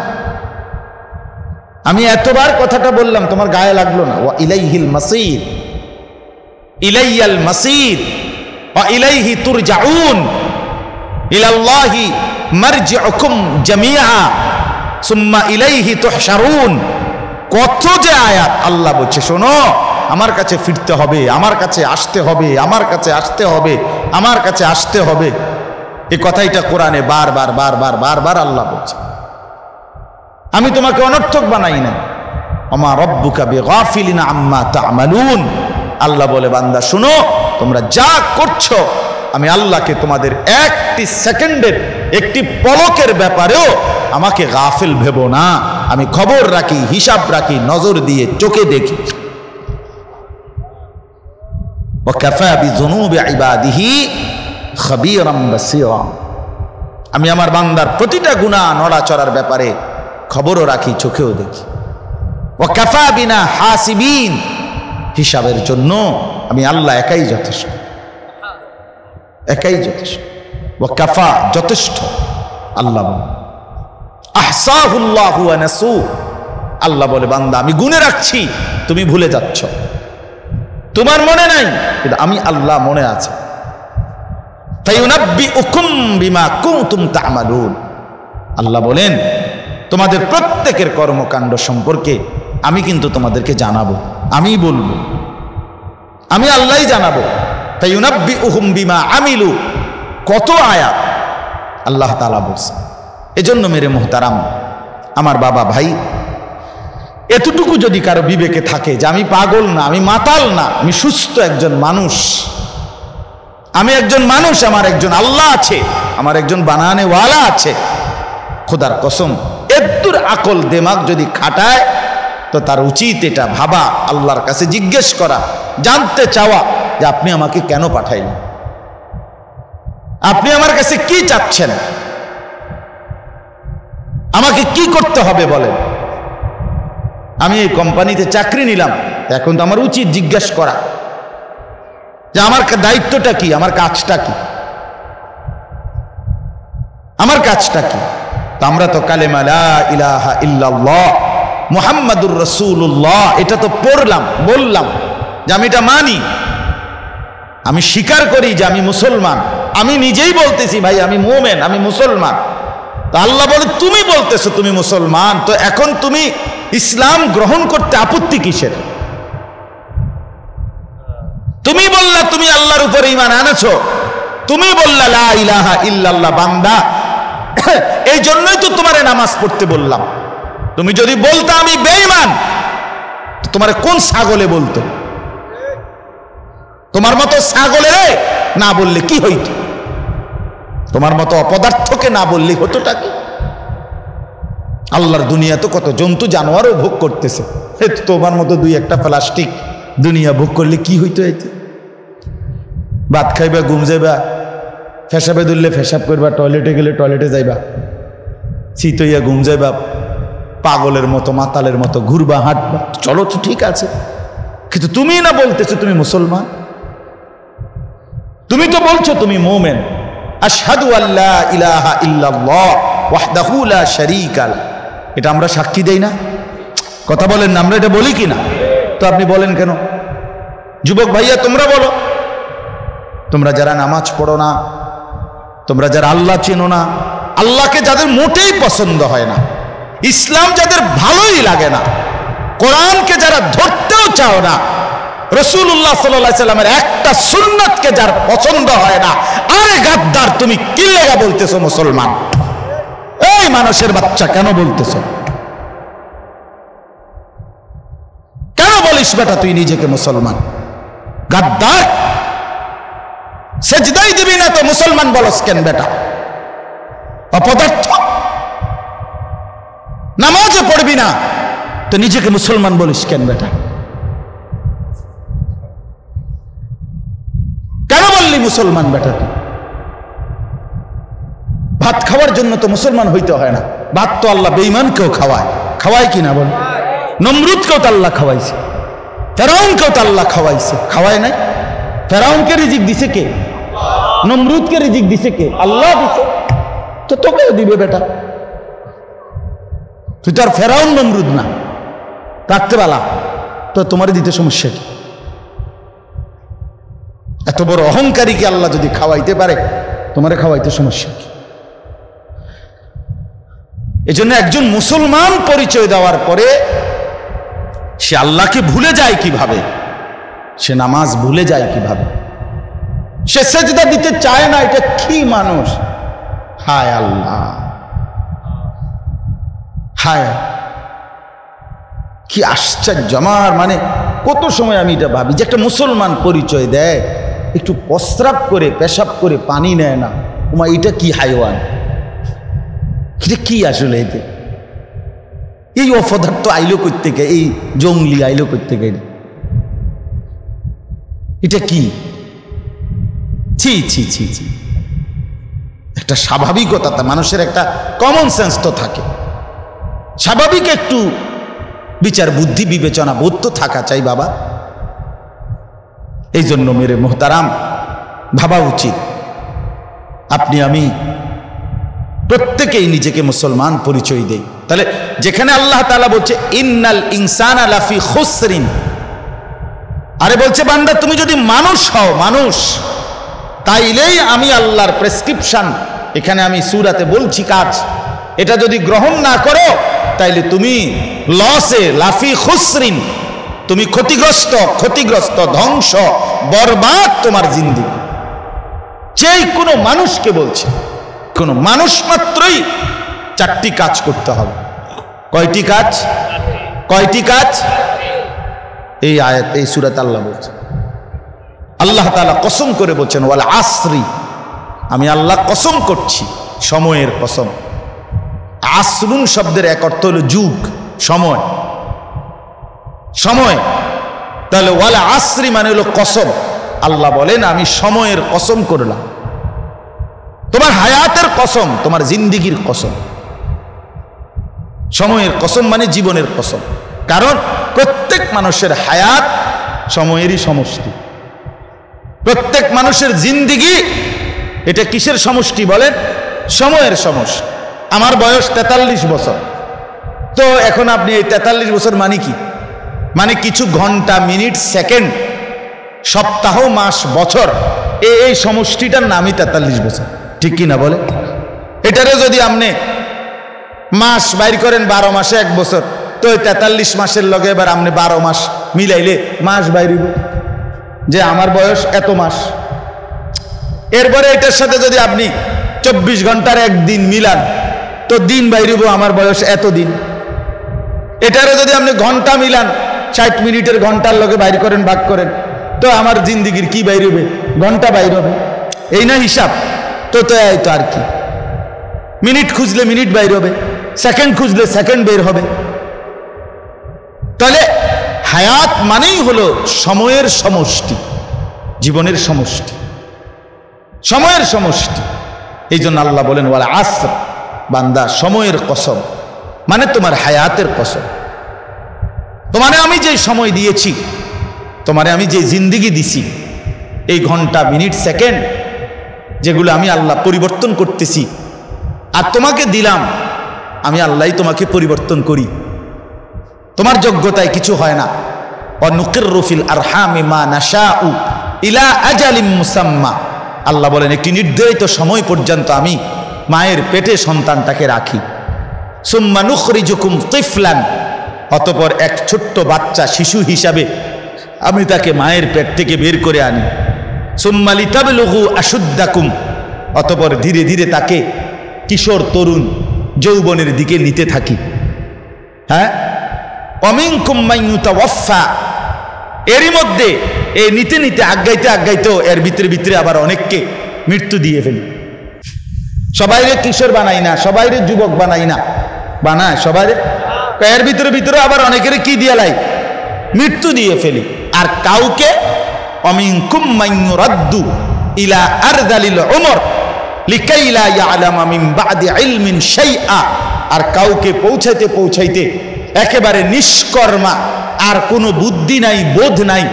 আমি এতবার কথাটা বললাম, তোমার গায়ে লাগলো না? ওয়া ইলাইহিল মাসির, ইলাইয়াল মাসির ওয়া ইলাইহি তুরজাউন, ইলাল্লাহি মারজিউকুম জামিআ সুম্মা ইলাইহি তুহশারুন। কত যে আয়াত আল্লাহ বলছে, শোনো আমার কাছে ফিরতে হবে, আমার কাছে আসতে হবে, আমার কাছে আসতে হবে, আমার কাছে আসতে হবে। এই কথাইটা কোরআনে বারবার বারবার বারবার আল্লাহ বলছে। আমি তোমাকে অনর্থক বানাই না। ওমা রব্বুকা বিগাফিলিন আম্মা তা'মালুন। আল্লাহ বলে, বান্দা শুনো, তোমরা যা করছো আমি আল্লাহকে তোমাদের একটি সেকেন্ডের, একটি পলকের ব্যাপারেও আমাকে গাফিল ভেবো না। আমি খবর রাখি, হিসাব রাখি, নজর দিয়ে চোখে দেখি। ওয়া কাফা বিযুনুবি ইবাদিহি খাবীরাম বাসীরা। আমি আমার বান্দার প্রতিটা গুনাহ নড়াচড়ার ব্যাপারে খবরও রাখি, চোখেও দেখি। ওয়া কাফা বিনা হাসিবিন। হিসাবের জন্য আমি আল্লাহ একাই যথেষ্ট, একাই যথেষ্ট। ওয়া কাফা, যথেষ্ট। আল্লাহ বলে আহসাহুল্লাহু ওয়া নাসু। আল্লাহ বলে, বান্দা আমি গুনে রাখছি, তুমি ভুলে যাচ্ছ, তোমার মনে নাই, কিন্তু আমি আল্লাহ মনে আছে। ফায়ুনাব্বিউকুম বিমা কুনতুম তা'মালুন। আল্লাহ বলেন, তোমাদের প্রত্যেকের কর্মকাণ্ড সম্পর্কে আমি কিন্তু তোমাদেরকে জানাবো, আমি বলবো, আমি আল্লাহই জানাবো। ফায়ুনাব্বিউহুম বিমা আমিলু। কত আয়াত আল্লাহ তাআলা বলছেন। এজন্য মেরে মুহতারাম, আমার বাবা ভাই, এতটুকু যদি কারো বিবেকে থাকে যে আমি পাগল না, আমি মাতাল না, আমি সুস্থ একজন মানুষ, আমি একজন মানুষ, আমার একজন আল্লাহ আছে, আমার একজন বানানেওয়ালা আছে, খোদার কসম এদ্দুর আকল দেমাগ যদি খাটায় তো তার উচিত এটা ভাবা, আল্লাহর কাছে জিজ্ঞেস করা, জানতে চাওয়া যে আপনি আমাকে কেন পাঠাইলেন, আপনি আমার কাছে কি চাচ্ছেন, আমাকে কি করতে হবে বলেন। আমি এই কোম্পানিতে চাকরি নিলাম, এখন তো আমার উচিত জিজ্ঞেস করা যে আমার দায়িত্বটা কি, আমার কাজটা কি, আমার কাজটা কি। তো আমরা তো কালেমা লা ইলাহা ইল্লাল্লাহ মুহাম্মাদুর রাসূলুল্লাহ এটা তো পড়লাম, বললাম যে আমি এটা মানি, আমি স্বীকার করি যে আমি মুসলমান, আমি নিজেই বলতেছি ভাই আমি মুমিন, আমি মুসলমান। তো আল্লাহ বলে, তুমি বলতেছো তুমি মুসলমান, তো এখন তুমি ইসলাম গ্রহণ করতে আপত্তি কিসের? তুমি বললা তুমি আল্লাহর উপরে ঈমান আনেছো, তুমি বললা লা ইলাহা ইল্লাল্লাহ, বান্দা এই জন্যই তো তোমারে নামাজ পড়তে বললাম। তুমি যদি বলতা আমি বেঈমান, তোমারে কোন ছাগলে বলতো? তোমার মতো ছাগলে না বললে কি হইতো? তোমার মতো অপদার্থকে না বললে হতোটা কি? আল্লাহর দুনিয়া তো কত জন্তু জানোয়ারও ভোগ করতেছে, তোমার মতো দুই একটা প্লাস্টিক দুনিয়া ভোগ করলে কি হইতো? এতে ভাত খাইবা, ঘুম যাইবা, ফেসাবে ধরলে ফেসাব করবা, টয়লেটে গেলে টয়লেটে যাইবা, শীত হইয়া ঘুম যাইবা, পাগলের মতো মাতালের মতো ঘুরবা, হাঁটবা, চলো তো ঠিক আছে, কিন্তু তুমি না বলতেছো তুমি মুসলমান, তুমি তো বলছো তুমি মুমিন। আশহাদু আল্লা ইলাহা ইল্লাল্লাহ ওয়াহদাহু লা শারীকা লাহু, এটা আমরা সাক্ষী দেই না? কথা বলেন না, আমরা এটা বলি কি না? তো আপনি বলেন কেন? যুবক ভাইয়া তোমরা বলো, তোমরা যারা নামাজ পড়ো না, তোমরা যারা আল্লাহ চেনো না, আল্লাহকে যাদের মোটেই পছন্দ হয় না, ইসলাম যাদের ভালোই লাগে না, কোরআনকে যারা ধরতেও চাও না, রাসূলুল্লাহ সাল্লাল্লাহু আলাইহি সাল্লামের একটা সুন্নাতকে যার পছন্দ হয় না, আরে গাদ্দার তুমি কি লাগা বলতেছো মুসলমান? এই মানুষের বাচ্চা কেন বলতেছো? কেন বলিস বেটা তুই নিজেকে মুসলমান? গাদ্দার, সেজদাই দিবি না তো মুসলমান বলস কেন বেটা? অপদার্থ, নামাজও পড়বি না তো নিজেকে মুসলমান বলিস কেন বেটা? কেন বললি মুসলমান বেটা? ভাত খাওয়ার জন্য তো মুসলমান হইতে হয় না, ভাত তো আল্লাহ বেঈমানকেও খাওয়ায়, খাওয়ায় কিনা বল? নমরুদকেও তো আল্লাহ খাওয়াইছে, ফেরাউনকেও তো আল্লাহ খাওয়াইছে, খাওয়ায় নাই? ফেরাউনকে রিজিক দিছে কে? নমরুদকে রিজিক দিছে কে? আল্লাহ দিছে, তো তোকেও দিবে বেটা। তুই তো আর ফেরাউন নমরুদ না, রাখতে পালা তো তোমার দিতে সমস্যা কি? এত বড় অহংকারীকে আল্লাহ যদি খাওয়াইতে পারে তোমারে খাওয়াইতে সমস্যা কি? এজন্য একজন মুসলমান পরিচয় দেওয়ার পরে সে আল্লাহকে ভুলে যায় কিভাবে, সে নামাজ ভুলে যায় কিভাবে, সে সেজদা দিতে চায় না। এটা কি মানুষ! হায় আল্লাহ, হায় কি আশ্চর্য! আমার মানে কত সময় আমি এটা ভাবি যে একটা মুসলমান পরিচয় দেয়, একটু প্রস্রাব করে পেশাব করে পানি নেয় না, ওমা এটা কি হাইওয়ান, এটা কি আসলে? এতে এই অপদার্থ আইলো করতে, এই জঙ্গলি আইলো করতে, এটা কি? ছি ছি ছি ছি। একটা স্বাভাবিকতা, মানুষের একটা কমন সেন্স তো থাকে, স্বাভাবিক একটু বিচার বুদ্ধি বিবেচনা বোধ তো থাকা চাই বাবা। এই জন্য মেরে মোহতারাম, ভাবা উচিত আপনি আমি প্রত্যেকেই নিজেকে মুসলমান পরিচয় দেই। তাহলে যেখানে আল্লাহ তাআলা বলছে ইন্নাল ইনসানা লাফি খুসরিন, আরে বলছে বান্দা তুমি যদি মানুষ হও, মানুষ, তাইলেই আমি আল্লাহর প্রেসক্রিপশন এখানে আমি সূরাতে বলছি কাজ, এটা যদি গ্রহণ না করো তাইলে তুমি লসে, লাফি খুসরিন, তুমি ক্ষতিগ্রস্ত, ধ্বংস, বরবাদ তোমার জিন্দেগি। যেই কোনো মানুষকে বলছে, কোনো মানুষ মাত্রই চারটি কাজ করতে হবে। কয়টি কাজ? কয়টি কাজ? এই আয়াত, এই সূরাতে আল্লাহ বলছে, আল্লাহ তাআলা কসম করে বলছেন ওয়াল আসরি, আমি আল্লাহ কসম করছি, সময়ের কসম। আসরুন শব্দের এক অর্থ হলো যুগ, সময়, সময়। তাহলে ওয়াল আসরি মানে হলো কসম। আল্লাহ বলেন আমি সময়ের কসম করলাম, তোমার হায়াতের কসম, তোমার জিন্দেগির কসম। সময়ের কসম মানে জীবনের কসম, কারণ প্রত্যেক মানুষের হায়াত সময়েরই সমষ্টি, প্রত্যেক মানুষের জিন্দেগি এটা কিসের সমষ্টি বলেন? সময়ের সমষ্টি। আমার বয়স 43 বছর, তো এখন আপনি এই 43 বছর মানে কি? মানে কিছু ঘন্টা, মিনিট, সেকেন্ড, সপ্তাহ, মাস, বছর, এই সমষ্টিটার নামই 43 বছর, ঠিক কি না বলে? এটারে যদি আপনি মাস বাইর করেন, 12 মাসে 1 বছর, তো 43 মাসের লগে এবার আপনি 12 মাস মিলাইলে মাস বাইরিব যে আমার বয়স এত মাস। এরপরে এটার সাথে যদি আপনি 24 ঘন্টার একদিন মিলান, তো দিন বাইরিব আমার বয়স এত দিন। এটারে যদি আপনি ঘন্টা মিলান, 60 মিনিটের ঘন্টার লগে বাইর করেন, ভাগ করেন, তো আমার জিন্দিগির কি বাইরবে? ঘন্টা বাইর হবে। এই না হিসাব? তো এই তো আর কি, মিনিট খুঁজলে মিনিট বাইর হবে, সেকেন্ড খুঁজলে সেকেন্ড বের হবে। তাহলে হায়াত মানেই হলো সময়ের সমষ্টি, জীবনের সমষ্টি, সময়ের সমষ্টি। এই জন্য আল্লাহ বলেন ওয়াল আসর, বান্দা সময়ের কসম, মানে তোমার হায়াতের কসম। তোমারে আমি যে সময় দিয়েছি, তোমারে আমি যে জিন্দেগি দিছি, এই ঘন্টা, মিনিট, সেকেন্ড, যেগুলো আমি আল্লাহ পরিবর্তন করতেছি, আর তোমাকে দিলাম, আমি আল্লাহই তোমাকে পরিবর্তন করি, তোমার যোগ্যতায় কিছু হয় না। ওয়ানুকিররু ফিল আরহামি মা নাশাউ ইলা আজালিম মুসাম্মা, আল্লাহ বলেন একটি নির্ধারিত সময় পর্যন্ত আমি মায়ের পেটে সন্তানটাকে রাখি। সুম্মা নুখরিজুকুম তিফলান, অতঃপর এক ছোট্ট বাচ্চা, শিশু হিসাবে আমি তাকে মায়ের পেট থেকে বের করে আনি। সুম্মা লিতাবলুগু আশুদ্দাকুম, অতঃপর ধীরে ধীরে তাকে কিশোর, তরুণ, যৌবনের দিকে নিতে থাকি। হ্যাঁ, ওয়ামিনকুম মান ইউতাওয়াফা, এরই মধ্যে এই নিতে নিতে আগাইতে আগাইতেও এর ভিতরে ভিতরে আবার অনেককে মৃত্যু দিয়ে ফেলি। সবাইরে কিশোর বানাই না, সবাইরে যুবক বানাই না, বানায় সবাইরে, এর ভিতরে ভিতরে আবার অনেকের কি দিয়ে লাই? মৃত্যু দিয়ে ফেলি। আর কাউকে ওয়ামিনকুম মান ইউরাদ্দু ইলা আরযালিল উমর লিকাই লা ইয়ালামা মিন বাদি ইলমিন শাইআ, আর কাউকে পৌঁছাইতে পৌঁছাইতে একেবারে নিষ্কর্মা, আর কোনো বুদ্ধি নাই, বোধ নাই,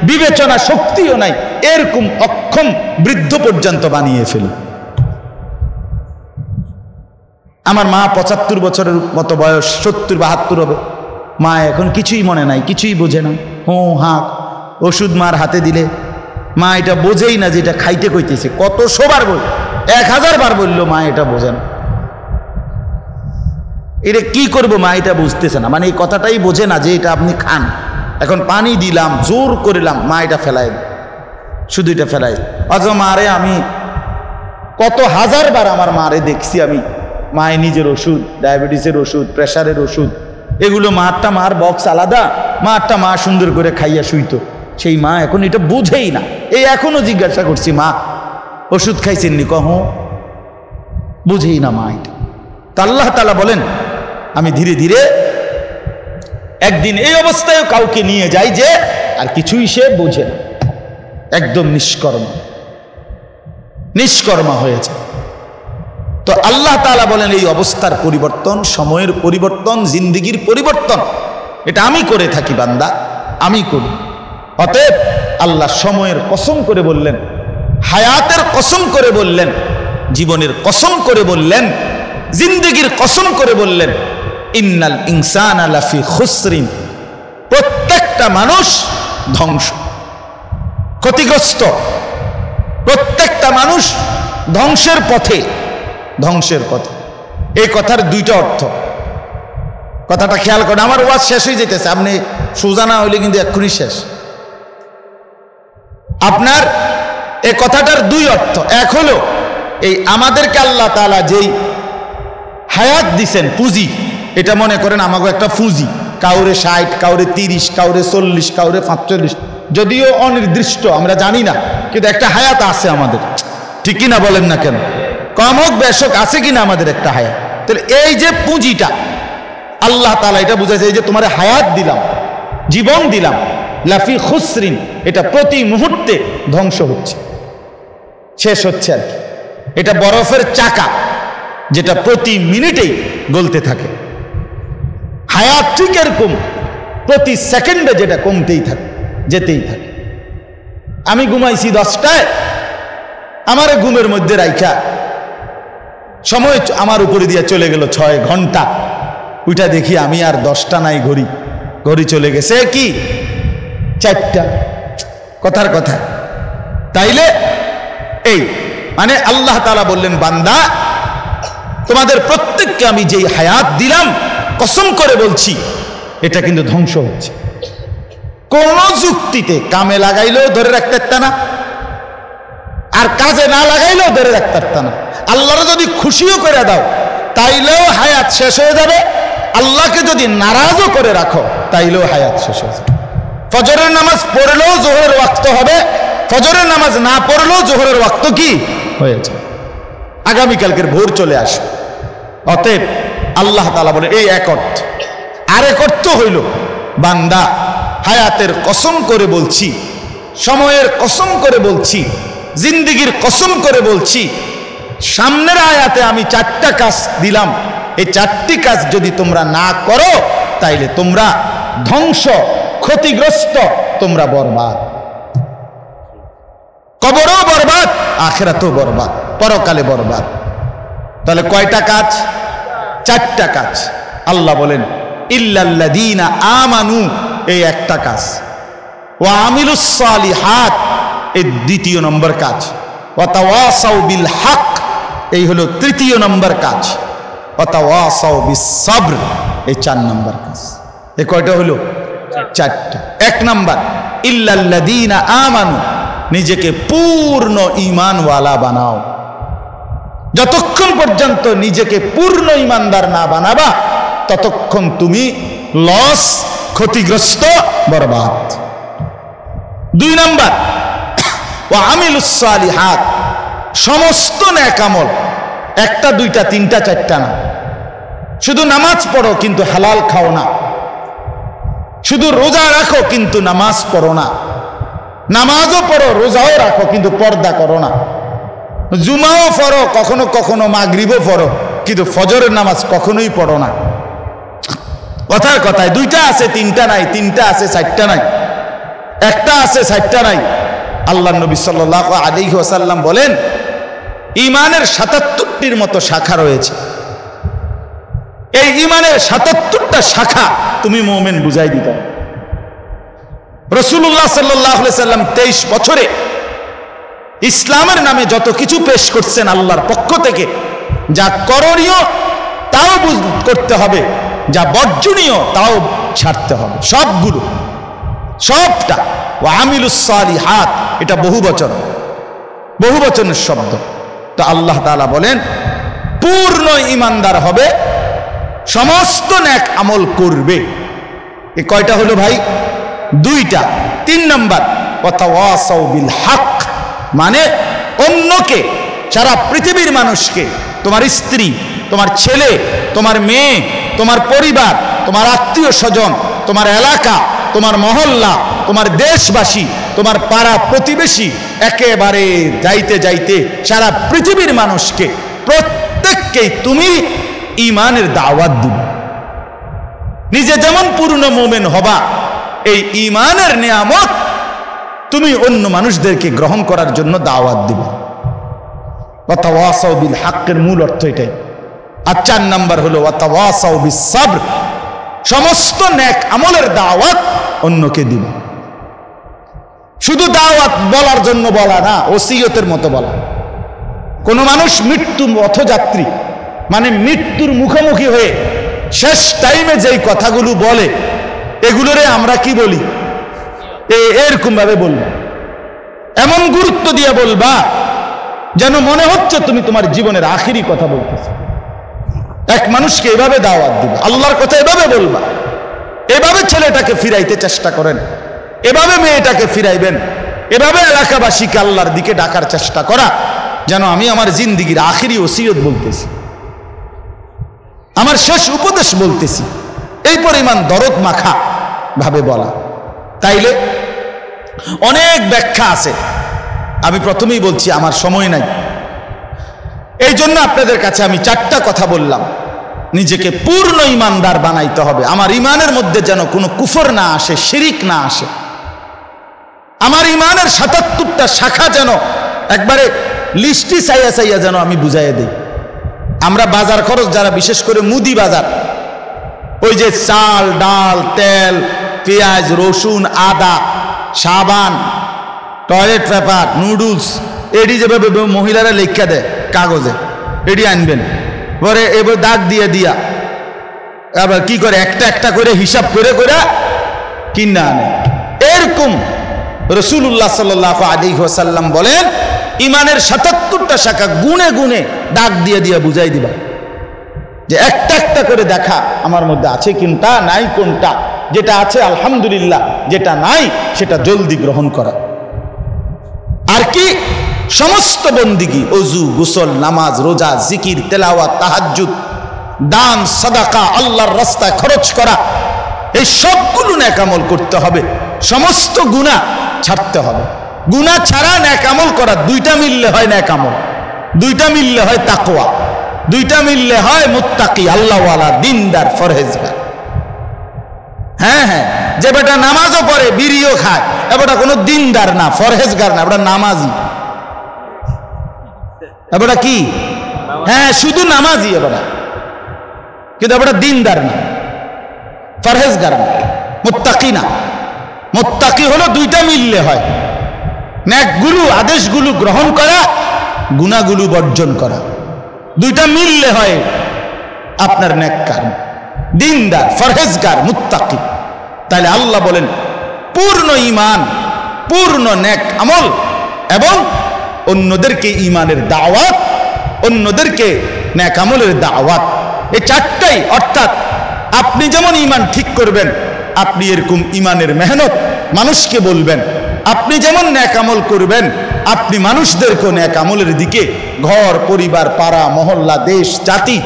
বিবেচনা শক্তিও নাই, এরকম অক্ষম বৃদ্ধ পর্যন্ত বানিয়ে ফেলি। আমার মা 75 বছরের মতো বয়স, 70-72 হবে, মা এখন কিছুই মনে নাই, কিছুই বোঝে না, হাঁ, ওষুধ মার হাতে দিলে মা এটা বোঝেই না যে এটা খাইতে কইতেছে, কত সবার বই 1000 বার বললো, মা এটা বোঝেন, এটা কি করবো মা এটা বুঝতেছে না, মানে এই কথাটাই বোঝে না যে এটা আপনি খান। এখন পানি দিলাম, জোর করিলাম, মা এটা ফেলাই, শুধু এটা ফেলাই। অথচ মারে আমি কত 1000 বার আমার মারে দেখছি আমি, মায়ের নিজের ওষুধ, ডায়াবেটিসের ওষুধ, প্রেশারের ওষুধ, এগুলো মারটা মার বক্স আলাদা, মারটা মা সুন্দর করে খাইয়া শুইতো। সেই মা এখন এটা বুঝেই না। এই এখনো জিজ্ঞাসা করছি, মা ওষুধ খাইছেননি? কহ বুঝেই না মা এটা। তো আল্লাহ তাআলা বলেন, আমি ধীরে ধীরে একদিন এই অবস্থায় কাউকে নিয়ে যাই যে আর কিছুই সে বোঝে না, একদম নিষ্কর্মা হয়েছে। তো আল্লাহ তাআলা বলেন, এই অবস্থার পরিবর্তন, সময়ের পরিবর্তন, জিন্দেগির পরিবর্তন এটা আমি করে থাকি বান্দা, আমি করি। অতএব আল্লাহ সময়ের কসম করে বললেন, হায়াতের কসম করে বললেন, জীবনের কসম করে বললেন, জিন্দেগির কসম করে বললেন, ইন্নাল ইনসানা লাফি খুসরিন, প্রত্যেকটা মানুষ ধ্বংস, ক্ষতিগ্রস্ত, প্রত্যেকটা মানুষ ধ্বংসের পথে। এই কথার দুইটা অর্থ, কথাটা খেয়াল করেন। আমার ওয়াজ শেষ হয়ে যেতেছে, আপনি সোজা না হইলে কিন্তু এক্ষুনি শেষ। আপনার এই কথাটার দুই অর্থ। এক হলো এই আমাদেরকে আল্লাহ তাআলা যেই হায়াত দিছেন, পুঁজি, এটা মনে করেন আমাকে একটা পুঁজি, কাউরে 60, কাউরে 30, কাউরে 40, কাউরে 45, যদিও অনির্দিষ্ট, আমরা জানি না, কিন্তু একটা হায়াত আছে আমাদের, ঠিক কিনা বলেন না কেন? কম হোক বেশ হোক, আছে কিনা আমাদের একটা হায়াত। তাহলে এই যে পুঁজিটা আল্লাহ তাআলা এটা বুঝাইছে, এই যে তোমার হায়াত দিলাম, জীবন দিলাম, লাফি খুসরিন, এটা প্রতি মুহূর্তে ধ্বংস হচ্ছে, শেষ হচ্ছে আর কি। এটা বরফের চাকা যেটা প্রতি মিনিটেই গলতে থাকে। হায়াত ঠিক এরকম, প্রতি সেকেন্ডে যেটা কমতেই থাকে, যেতেই থাকে। আমি ঘুমাইছি 10টায়, আমার ঘুমের মধ্যে রাইখা সময় আমার উপরে দিয়ে চলে গেল 6 ঘন্টা। ওইটা দেখি আমি আর 10টা নাই, ঘড়ি চলে গেছে কি 4টা। কথার কথা। তাইলে এই মানে আল্লাহ তাআলা বললেন, বান্দা তোমাদের প্রত্যেককে আমি যেই হায়াত দিলাম, কসম করে বলছি এটা কিন্তু ধ্বংস হচ্ছে। কোন যুক্তিতে কামে লাগাইলেও ধরে রাখতে পারত না, আর কাজে না লাগাইলেও ধরে রাখতে পারত না। আল্লাহরে যদি খুশিও করে দাও তাইলেও হায়াত শেষ হয়ে যাবে, আল্লাহকে যদি নারাজও করে রাখো তাইলেও হায়াত শেষ হয়ে যাবে। ফজরের নামাজ পড়লেও জোহরের ওয়াক্ত হবে, ফজরের নামাজ না পড়লেও জোহরের ওয়াক্ত কি হয়ে যাবে, আগামীকালকের ভোর চলে আসে। অতএব আল্লাহ তাআলা বলে এই এক অর্থ। আরেক অর্থ হইল, বান্দা হায়াতের কসম করে বলছি, সময়ের কসম করে বলছি, জিন্দেগির কসম করে বলছি, সামনের আয়াতে আমি 4টা কাজ দিলাম, এই 4টি কাজ যদি তোমরা না করো তাইলে তোমরা ধ্বংস, ক্ষতিগ্রস্ত, তোমরা বরবাদ, কবরও বরবাদ, আখিরাতও বরবাদ, পরকালে বরবাদ। তাহলে কয়টা কাজ? 4টা কাজ। আল্লাহ বলেন ইল্লাল্লাযীনা আমানু, এই একটা কাজ, ওয়া আমিলুস সালিহাত, এই 2 নম্বর কাজ, ওয়া তাওয়াসাউ বিল হক, এই হলো 3 নম্বর কাজ, ওয়া তাওয়াসাউ বিস সবর, এই 4 নম্বর কাজ। এই কয়টা হলো? 4টা। 1 নম্বর ইল্লাল্লাযীনা আমানু, নিজেকে পূর্ণ ঈমানওয়ালা বানাও। যতক্ষণ পর্যন্ত নিজেকে পূর্ণ ঈমানদার না বানাবা ততক্ষণ তুমি লস, ক্ষতিগ্রস্ত, বরবাদ। 2 নম্বর ওয়া আমিলুস সালিহাত, সমস্ত নেক আমল, 1টা 2টা 3টা 4টা না। শুধু নামাজ পড়ো কিন্তু হালাল খাও না, শুধু রোজা রাখো কিন্তু নামাজ পড়ো না, নামাজও পড়ো রোজাও রাখো কিন্তু পর্দা করো না, জুমাও পড়ো, কখনো কখনো মাগরিবও পড়ো, কিন্তু ফজরের নামাজ কখনোই পড়ো না। কথার কথায় 2টা আছে 3টা নাই, 3টা আছে 4টা নাই, 1টা আছে 4টা নাই। আল্লাহ নবী সাল্লাল্লাহু আলাইহি ওয়াসাল্লাম বলেন, ঈমানের 77টির মতো শাখা রয়েছে। এই ঈমানের 77টা শাখা তুমি মুমিন বুঝাই দিতে। রাসূলুল্লাহ সাল্লাল্লাহু আলাইহি ওয়াসাল্লাম 23 বছরে ইসলামের নামে যত কিছু পেশ করছেন আল্লাহর পক্ষ থেকে, যা করণীয় তাও করতে হবে, যা বর্জনীয় তাও ছাড়তে হবে, সবগুলো, সবটা। ওয়া আমিলুস সালিহাত, এটা বহুবচন, বহুবচনের শব্দ। তো আল্লাহ তাআলা বলেন পূর্ণ ঈমানদার হবে, সমস্ত নেক আমল করবে। এ কয়টা হলো ভাই? দুইটা। 3 নাম্বার ওয়াতাওয়াসাউ বিল হক, মানে অন্যকে, সারা পৃথিবীর মানুষকে, তোমার স্ত্রী, তোমার ছেলে, তোমার মেয়ে, তোমার পরিবার, তোমার আত্মীয় স্বজন, তোমার এলাকা, তোমার মহল্লা, তোমার দেশবাসী, তোমার পাড়া প্রতিবেশী, একেবারে যাইতে যাইতে সারা পৃথিবীর মানুষকে, প্রত্যেককেই তুমি ঈমানের দাওয়াত দিবে। নিজে যেমন পূর্ণ মুমিন হবা, এই ঈমানের নিয়ামত তুমি অন্য মানুষদেরকে গ্রহণ করার জন্য দাওয়াত দিবে। ওয়াতাওয়াসাউ বিল হকের মূল অর্থ এটাই। আর 4 নাম্বার হলো ওয়াতাওয়াসাউ বিস সাবর, সমস্ত নেক আমলের দাওয়াত অন্যকে দিবে। শুধু দাওয়াত বলার জন্য বলা না, ওসিয়তের মতো বলা। কোন মানুষ মৃত্যু পথযাত্রী, মানে মৃত্যুর মুখোমুখি হয়ে শেষ টাইমে যেই কথাগুলো বলে, এগুলোরে আমরা কি বলি? এরকম ভাবে বলবা, এমন গুরুত্ব দিয়ে বলবা যেন মনে হচ্ছে তুমি তোমার জীবনের আখিরি কথা বলতেছ। এক মানুষকে এভাবে দাওয়াত দিবে, আল্লাহর কথা এভাবে বলবা, এভাবে ছেলেটাকে ফিরাইতে চেষ্টা করেন, এভাবে মেয়েটাকে ফিরাইবেন, এভাবে এলাকাবাসীকে আল্লাহর দিকে ডাকার চেষ্টা করা, যেন আমি আমার জিন্দিগির আখিরি ওসিয়ত বলতেছি, আমার শেষ উপদেশ বলতেছি, এই পরিমাণ দরদ মাখা ভাবে বলা। তাইলে অনেক ব্যাখ্যা আছে, আমি প্রথমেই বলছি আমার সময় নাই, এই জন্য আপনাদের কাছে আমি 4টা কথা বললাম। নিজেকে পূর্ণ ঈমানদার বানাইতে হবে, আমার ঈমানের মধ্যে যেন কোনো কুফর না আসে, শিরিক না আসে, আমার ঈমানের 77টা শাখা যেন একবারে লিস্টি চাইয়া চাইয়া যেন আমি বুঝাইয়া দিই। আমরা বাজার খরচ যারা, বিশেষ করে মুদি বাজার, ওই যে চাল, ডাল, তেল, পেঁয়াজ, রসুন, আদা, সাবান, টয়লেট পেপার, নুডলস, এটি যেভাবে মহিলারা লেখা দেয় কাগজে, এটি আনবেন, পরে এবার দাগ দিয়ে দিয়া আবার কি করে একটা একটা করে হিসাব করে করে কিনা আনে। এরকম রাসূলুল্লাহ সাল্লাল্লাহু আলাইহি ওয়াসাল্লাম বলেন ঈমানের 77টা শাখা গুনে গুনে দাগ দিয়ে দিয়ে বুঝাই দিবা, যে একটা একটা করে দেখা আমার মধ্যে আছে কোনটা, নাই কোনটা, যেটা আছে আলহামদুলিল্লাহ, যেটা নাই সেটা জলদি গ্রহণ করা। আর কি? সমস্ত বন্দিগি, ওযু, গোসল, নামাজ, রোজা, জিকির, তেলাওয়াত, তাহাজ্জুদ, দান, সাদাকা, আল্লাহর রাস্তায় খরচ করা, এই সবগুলো নেক আমল করতে হবে, সমস্ত গুনাহ ছাড়তে হবে। গুনাহ ছাড়া নেক আমল করা, 2টা মিললে হয় নেক আমল, 2টা মিললে হয় তাকওয়া, 2টা মিললে হয় মুত্তাকি, আল্লাহওয়ালা, দিনদার, ফরহেজগার। হ্যাঁ হ্যাঁ, যে বেটা নামাজও পড়ে, বিড়িও খায়, এবারটা কোনো দিনদার না, ফরহেজগার না, এবারটা নামাজি। এবারটা কি? হ্যাঁ, শুধু নামাজি এবারটা, কিন্তু এবারটা দিনদার না, ফরহেজগার না, মুত্তাকি না। মুত্তাকি হলো 2টা মিললে হয়, নেকগুলো, আদেশগুলো গ্রহণ করা, গুনাহগুলো বর্জন করা, 2টা মিললে হয় আপনার নেককার, দিনদার, ফরহেজগার, মুত্তাকি। তাহলে আল্লাহ বলেন পূর্ণ ঈমান, পূর্ণ নেক আমল এবং অন্যদেরকে ঈমানের দাওয়াত, অন্যদেরকে নেক আমলের দাওয়াত, এই 4টাই। অর্থাৎ আপনি যেমন ঈমান ঠিক করবেন, আপনি এরকম ঈমানের মেহনত মানুষকে বলবেন। আপনি যেমন নেক আমল করবেন, আপনি মানুষদেরকে নেক আমলের দিকে, ঘর, পরিবার, পাড়া, মহল্লা, দেশ, জাতি,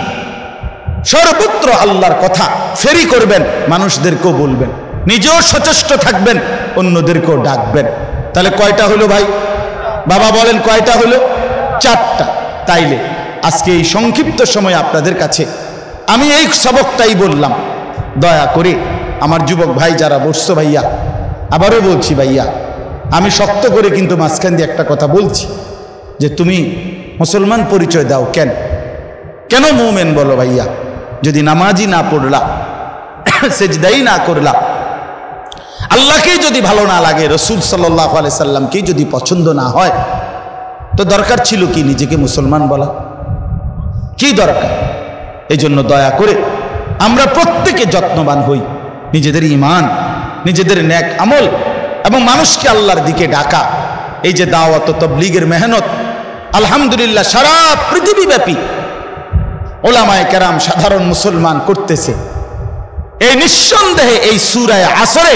সর্বত্র আল্লাহর কথা ফেরি করবেন, মানুষদেরকেও বলবেন, নিজেও সচেষ্ট থাকবেন, অন্যদেরকেও ডাকবেন। তাহলে কয়টা হলো ভাই? বাবা বলেন কয়টা হলো? 4টা। তাইলে আজকে এই সংক্ষিপ্ত সময় আপনাদের কাছে আমি এই সবকটাই বললাম। দয়া করে আমার যুবক ভাই যারা বসছো, ভাইয়া আবারও বলছি, ভাইয়া আমি শক্ত করে কিন্তু মাঝখান দিয়ে একটা কথা বলছি, যে তুমি মুসলমান পরিচয় দাও কেন? কেন মুমিন বলো ভাইয়া? যদি নামাজি না পড়লা, সেজদাই না করলা, আল্লাহকেই যদি ভালো না লাগে, রসুল সাল্লাল্লাহু আলাইহি সাল্লামকেই যদি পছন্দ না হয়, তো দরকার ছিল কি নিজেকে মুসলমান বলা? কি দরকার? এই জন্য দয়া করে আমরা প্রত্যেকে যত্নবান হই, নিজেদের ঈমান, নিজেদের নেক আমল এবং মানুষকে আল্লাহর দিকে ডাকা। এই যে দাওয়াত ও তাবলীগের মেহনত, আলহামদুলিল্লাহ সারা পৃথিবীব্যাপী ওলামায়ে কেরাম সাধারণ মুসলমান করতেছে। এই নিঃসন্দেহে এই সূরা আসরে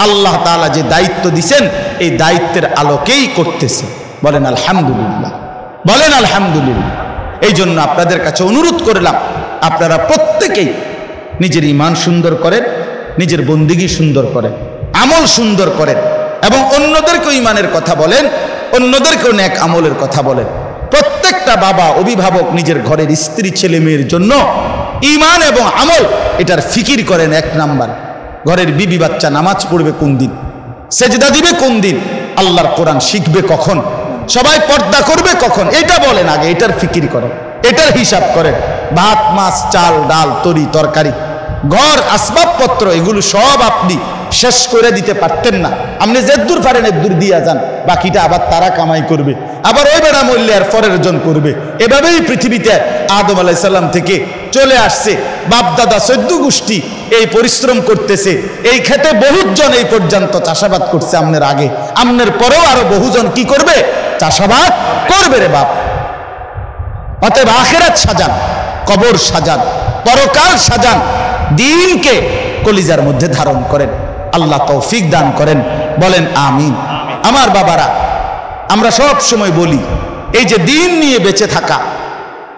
আল্লাহ তাআলা যে দায়িত্ব দিয়েছেন, এই দায়িত্বের আলোকেই করতেছে। বলেন আলহামদুলিল্লাহ, বলেন আলহামদুলিল্লাহ। এই জন্য আপনাদের কাছে অনুরোধ করলাম, আপনারা প্রত্যেকেই নিজের ঈমান সুন্দর করেন, নিজের বন্দিগি সুন্দর করেন, আমল সুন্দর করেন এবং অন্যদেরকেও ঈমানের কথা বলেন, অন্যদেরকেও নেক আমলের কথা বলেন। প্রত্যেকটা বাবা অভিভাবক নিজের ঘরের স্ত্রী ছেলে মেয়ের জন্য ঈমান এবং আমল এটার ফিকির করেন। এক নাম্বার, ঘরের বিবি বাচ্চা নামাজ পড়বে কোন দিন, সেজদা দিবে কোন দিন, আল্লাহর কোরআন শিখবে কখন, সবাই পর্দা করবে কখন, এটা বলেন আগে, এটার ফিকির করেন, এটার হিসাব করেন। ভাত মাছ চাল ডাল তরি তরকারি ঘর আসবাবপত্র এগুলো সব আপনি শেষ করে দিতে পারতেন না। আপনি যেদূর পারেন এদূর দিয়া যান, বাকিটা আবার তারা কামাই করবে, আবার ওই বেড়া মূল্যে আর পরের জন করবে। এভাবেই পৃথিবীতে আদম আলাইহিস সালাম থেকে চলে আসছে। বাপদাদা 14 গোষ্ঠী এই পরিশ্রম করতেছে। এই ক্ষেতে বহুজন এই পর্যন্ত চাষাবাদ করছে আমনের আগে, আমনের পরেও আরো বহুজন কি করবে? চাষাবাদ করবে রে বাপ। অতএব আখিরাত সাজান, কবর সাজান, পরকাল সাজান, দ্বীনকে কলিজার মধ্যে ধারণ করেন। আল্লাহ তৌফিক দান করেন, বলেন আমিন। আমার বাবারা, আমরা সব সময় বলি এই যে দ্বীন নিয়ে বেঁচে থাকা,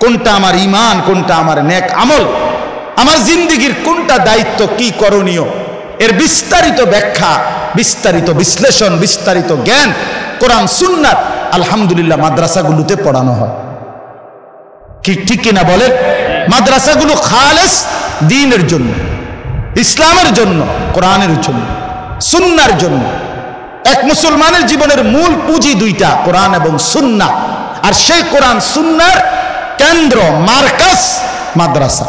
কোনটা আমার ঈমান, কোনটা আমার নেক আমল, আমার জিন্দেগীর কোনটা দায়িত্ব, কি করণীয়, এর বিস্তারিত ব্যাখ্যা, বিস্তারিত বিশ্লেষণ, বিস্তারিত জ্ঞান কোরআন সুন্নাত আলহামদুলিল্লাহ মাদ্রাসাগুলোতে পড়ানো হয়। কি ঠিক কিনা বলেন? মাদ্রাসাগুলো খালেস দ্বীনের জন্য, ইসলামের জন্য, কোরআনের জন্য, সুন্নার জন্য। এক মুসলমানের জীবনের মূল পুঁজি দুইটা, কোরআন এবং সুন্নাহ। আর সেই কোরআন সুন্নার কেন্দ্র, মার্কাজ মাদ্রাসা।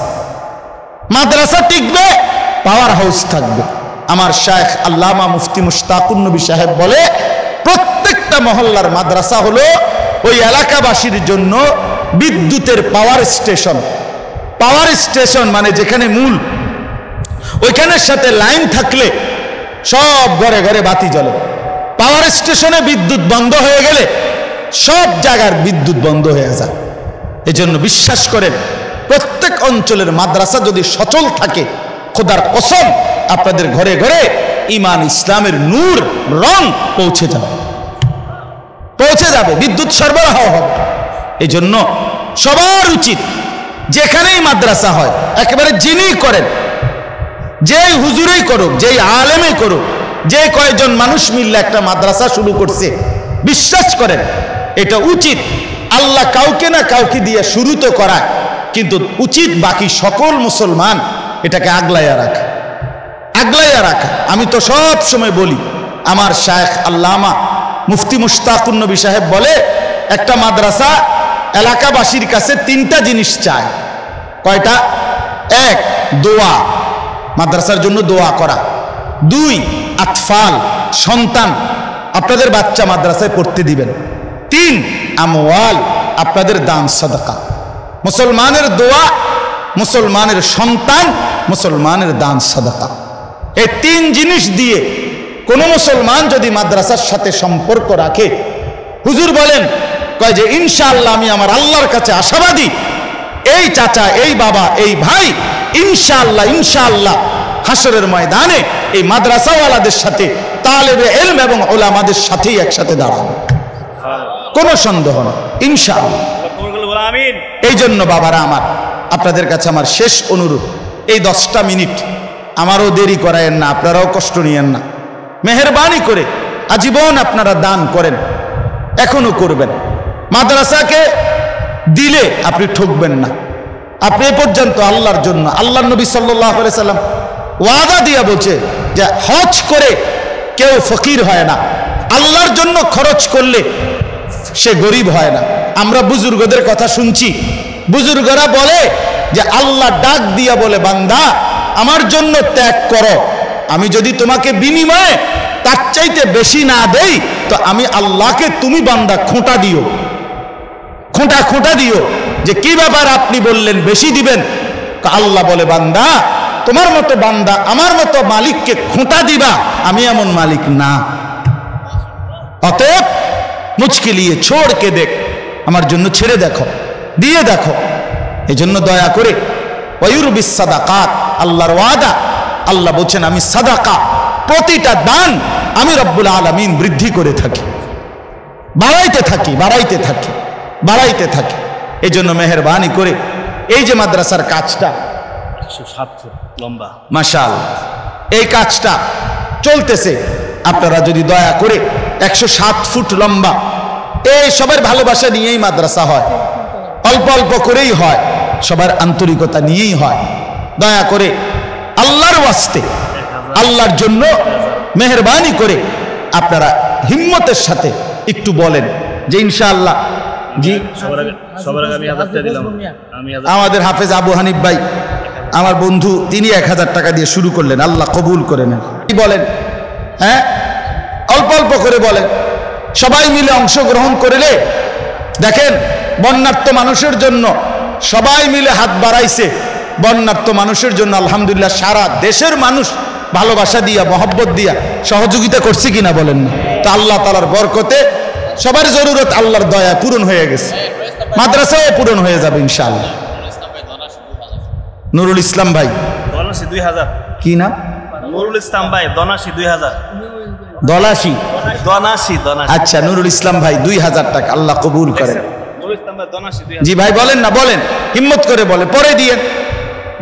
মাদ্রাসা টিকবে, পাওয়ার হাউস থাকবে। আমার শায়েখ আল্লামা মুফতি মুশতাকুন নবী সাহেব বলে, প্রত্যেকটা মহল্লার মাদ্রাসা হলো ওই এলাকাবাসীর জন্য বিদ্যুতের পাওয়ার স্টেশন। পাওয়ার স্টেশন মানে যেখানে মূল, ওইখানের সাথে লাইন থাকলে সব ঘরে ঘরে বাতি জ্বলে। পাওয়ার স্টেশনে বিদ্যুৎ বন্ধ হয়ে গেলে সব জায়গার বিদ্যুৎ বন্ধ হয়ে যায়। এজন্য বিশ্বাস করেন, প্রত্যেক অঞ্চলের মাদ্রাসা যদি সচল থাকে, খোদার কসম আপনাদের ঘরে ঘরে ঈমান ইসলামের নূর রং পৌঁছে যাবে, পৌঁছে যাবে, বিদ্যুৎ সরবরাহ হবে। এজন্য সবার উচিত যেখানেই মাদ্রাসা হয়, একেবারে যিনি করেন, যেই হুজুরেই করুক, যেই আলেমেই করুক, যে কয়েকজন মানুষ মিললে একটা মাদ্রাসা শুরু করছে, বিশ্বাস করেন এটা উচিত আল্লাহ কাউকে না কাউকে দিয়ে শুরু তো করায়, কিন্তু উচিত বাকি সকল মুসলমান এটাকে আগলাইয়া রাখা, আগলাইয়া রাখা। আমি তো সব সময় বলি, আমার শায়েখ আল্লামা মুফতি মুশতাকুন নবী সাহেব বলে, একটা মাদ্রাসা এলাকাবাসীর কাছে 3টা জিনিস চায়। কয়টা? 1, দোয়া, মাদ্রাসার জন্য দোয়া করা। 2, আতফাল, সন্তান, আপনাদের বাচ্চা মাদ্রাসায় পড়তে দিবেন। 3, আমওয়াল, আপনাদের দান সাদাকা। মুসলমানের দোয়া, মুসলমানের সন্তান, মুসলমানের দান সাদাকা। এই 3 জিনিস দিয়ে কোন মুসলমান যদি মাদ্রাসার সাথে সম্পর্ক রাখে, হুজুর বলেন কয় যে ইনশাআল্লাহ আমি আমার আল্লাহর কাছে আশাবাদী, এই চাচা, এই বাবা, এই ভাই ইনশাআল্লাহ ইনশাআল্লাহ হাসরের ময়দানে এই মাদ্রাসাওয়ালাদের সাথে, তালেবে ইলম এবং উলামাদের সাথেই একসাথে দাঁড়াবে, কোনো সন্দেহ না, ইনশাআল্লাহ। এই জন্য বাবারা আমার, আপনাদের কাছে আমার শেষ অনুরোধ, এই 10টা মিনিট আমারও দেরি করায়েন না, আপনারাও কষ্ট নিয়েন না, মেহেরবানি করে আজীবন আপনারা দান করেন, এখনো করবেন। মাদ্রাসাকে দিলে আপনি ঠকবেন না। আপনি এ পর্যন্ত আল্লাহর জন্য, আল্লাহর নবী সাল্লাল্লাহু আলাইহি সাল্লাম ওয়াদা দিয়া বলছে যে হজ করে কেউ ফকির হয় না, আল্লাহর জন্য খরচ করলে সে গরিব হয় না। আমরা বুজুর্গদের কথা শুনছি, বুজুর্গরা বলে যে আল্লাহ ডাক দিয়া বলে, বান্দা আমার জন্য ত্যাগ করো, আমি যদি তোমাকে বিনিময়ে তার চাইতে বেশি না দেই তো আমি আল্লাহকে তুমি বান্দা খোঁটা দিও। খোঁটা খোঁটা দিও যে কি ব্যাপার আপনি বললেন বেশি দিবেন। আল্লাহ বলে, বান্দা তোমার মতো বান্দা আমার মতো মালিককে খোঁটা দিবা, আমি এমন মালিক না। অতএব মুঝকে লিয়ে ছোড় কে দেখ, আমার জন্য ছেড়ে দেখো, দিয়ে দেখো। এই জন্য দয়া করে ওয়ুরবিস সাদাকাত, আল্লাহর ওয়াদা, আল্লাহ বলছেন আমি সাদাকা, প্রতিটা দান আমি রব্বুল আলামিন বৃদ্ধি করে থাকি, বাড়াইতে থাকি, বাড়াইতে থাকি, বাড়াইতে থাকি। এই জন্য মেহেরবানি করে এই যে মাদ্রাসার কাজটা 107 ফুট লম্বা, মাশাআল্লাহ, এই কাজটা চলতেছে, আপনারা যদি দয়া করে 107 ফুট লম্বা, এই সবার ভালোবাসা নিয়েই মাদ্রাসা হয়, অল্প অল্প করেই হয়, সবার আন্তরিকতা নিয়েই হয়। দয়া করে আল্লাহর ওয়াস্তে, আল্লাহর জন্য মেহেরবানি করে আপনারা হিম্মতের সাথে একটু বলেন যে ইনশাআল্লাহ। জি, সবার আগে আমি 1000 টাকা দিলাম। আমাদের হাফেজ আবু হানিফ ভাই আমার বন্ধু, তিনি 1000 টাকা দিয়ে শুরু করলেন, আল্লাহ কবুল করে নেন। কি বলেন? হ্যাঁ, অল্প অল্প করে বলেন, সবাই মিলে অংশগ্রহণ করলে দেখেন বন্যার্ত মানুষের জন্য সবাই মিলে হাত বাড়াইছে, বন্যার্ত মানুষের জন্য আলহামদুলিল্লাহ সারা দেশের মানুষ ভালোবাসা দিয়া, মহব্বত দিয়া সহযোগিতা করছে কিনা বলেন না? তো আল্লাহ তাআলার বরকতে সবার জরুরত আল্লাহর দয়া পূরণ হয়ে গেছে, মাদ্রাসাও পূরণ হয়ে যাবে ইনশাআল্লাহ। নুরুল ইসলাম ভাই দনাশি 2000। কি নাম? নুরুল ইসলাম ভাই দনাশি 2000। দলাশি, দনাশি, দনাশি। আচ্ছা, নুরুল ইসলাম ভাই 2000 টাকা, আল্লাহ কবুল করেন। নুরুল ইসলাম ভাই দনাশি 2000। জি ভাই বলেন না, বলেন, হিম্মত করে বলে, পরে দিয়েন,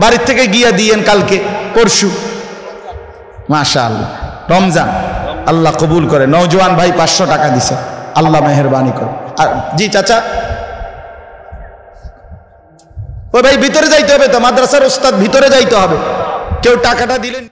বাড়ির থেকে গিয়া দিয়েন কালকে পরশু। মাশাআল্লাহ, রমজান, আল্লাহ কবুল করে। নওজোয়ান ভাই 500 টাকা দিছে, আল্লাহ মেহেরবানি করে। আর জি চাচা, ওই ভাই ভিতরে যাইতে হবে তো, মাদ্রাসার ওস্তাদ ভিতরে যাইতে হবে, কেউ টাকাটা দিলেন।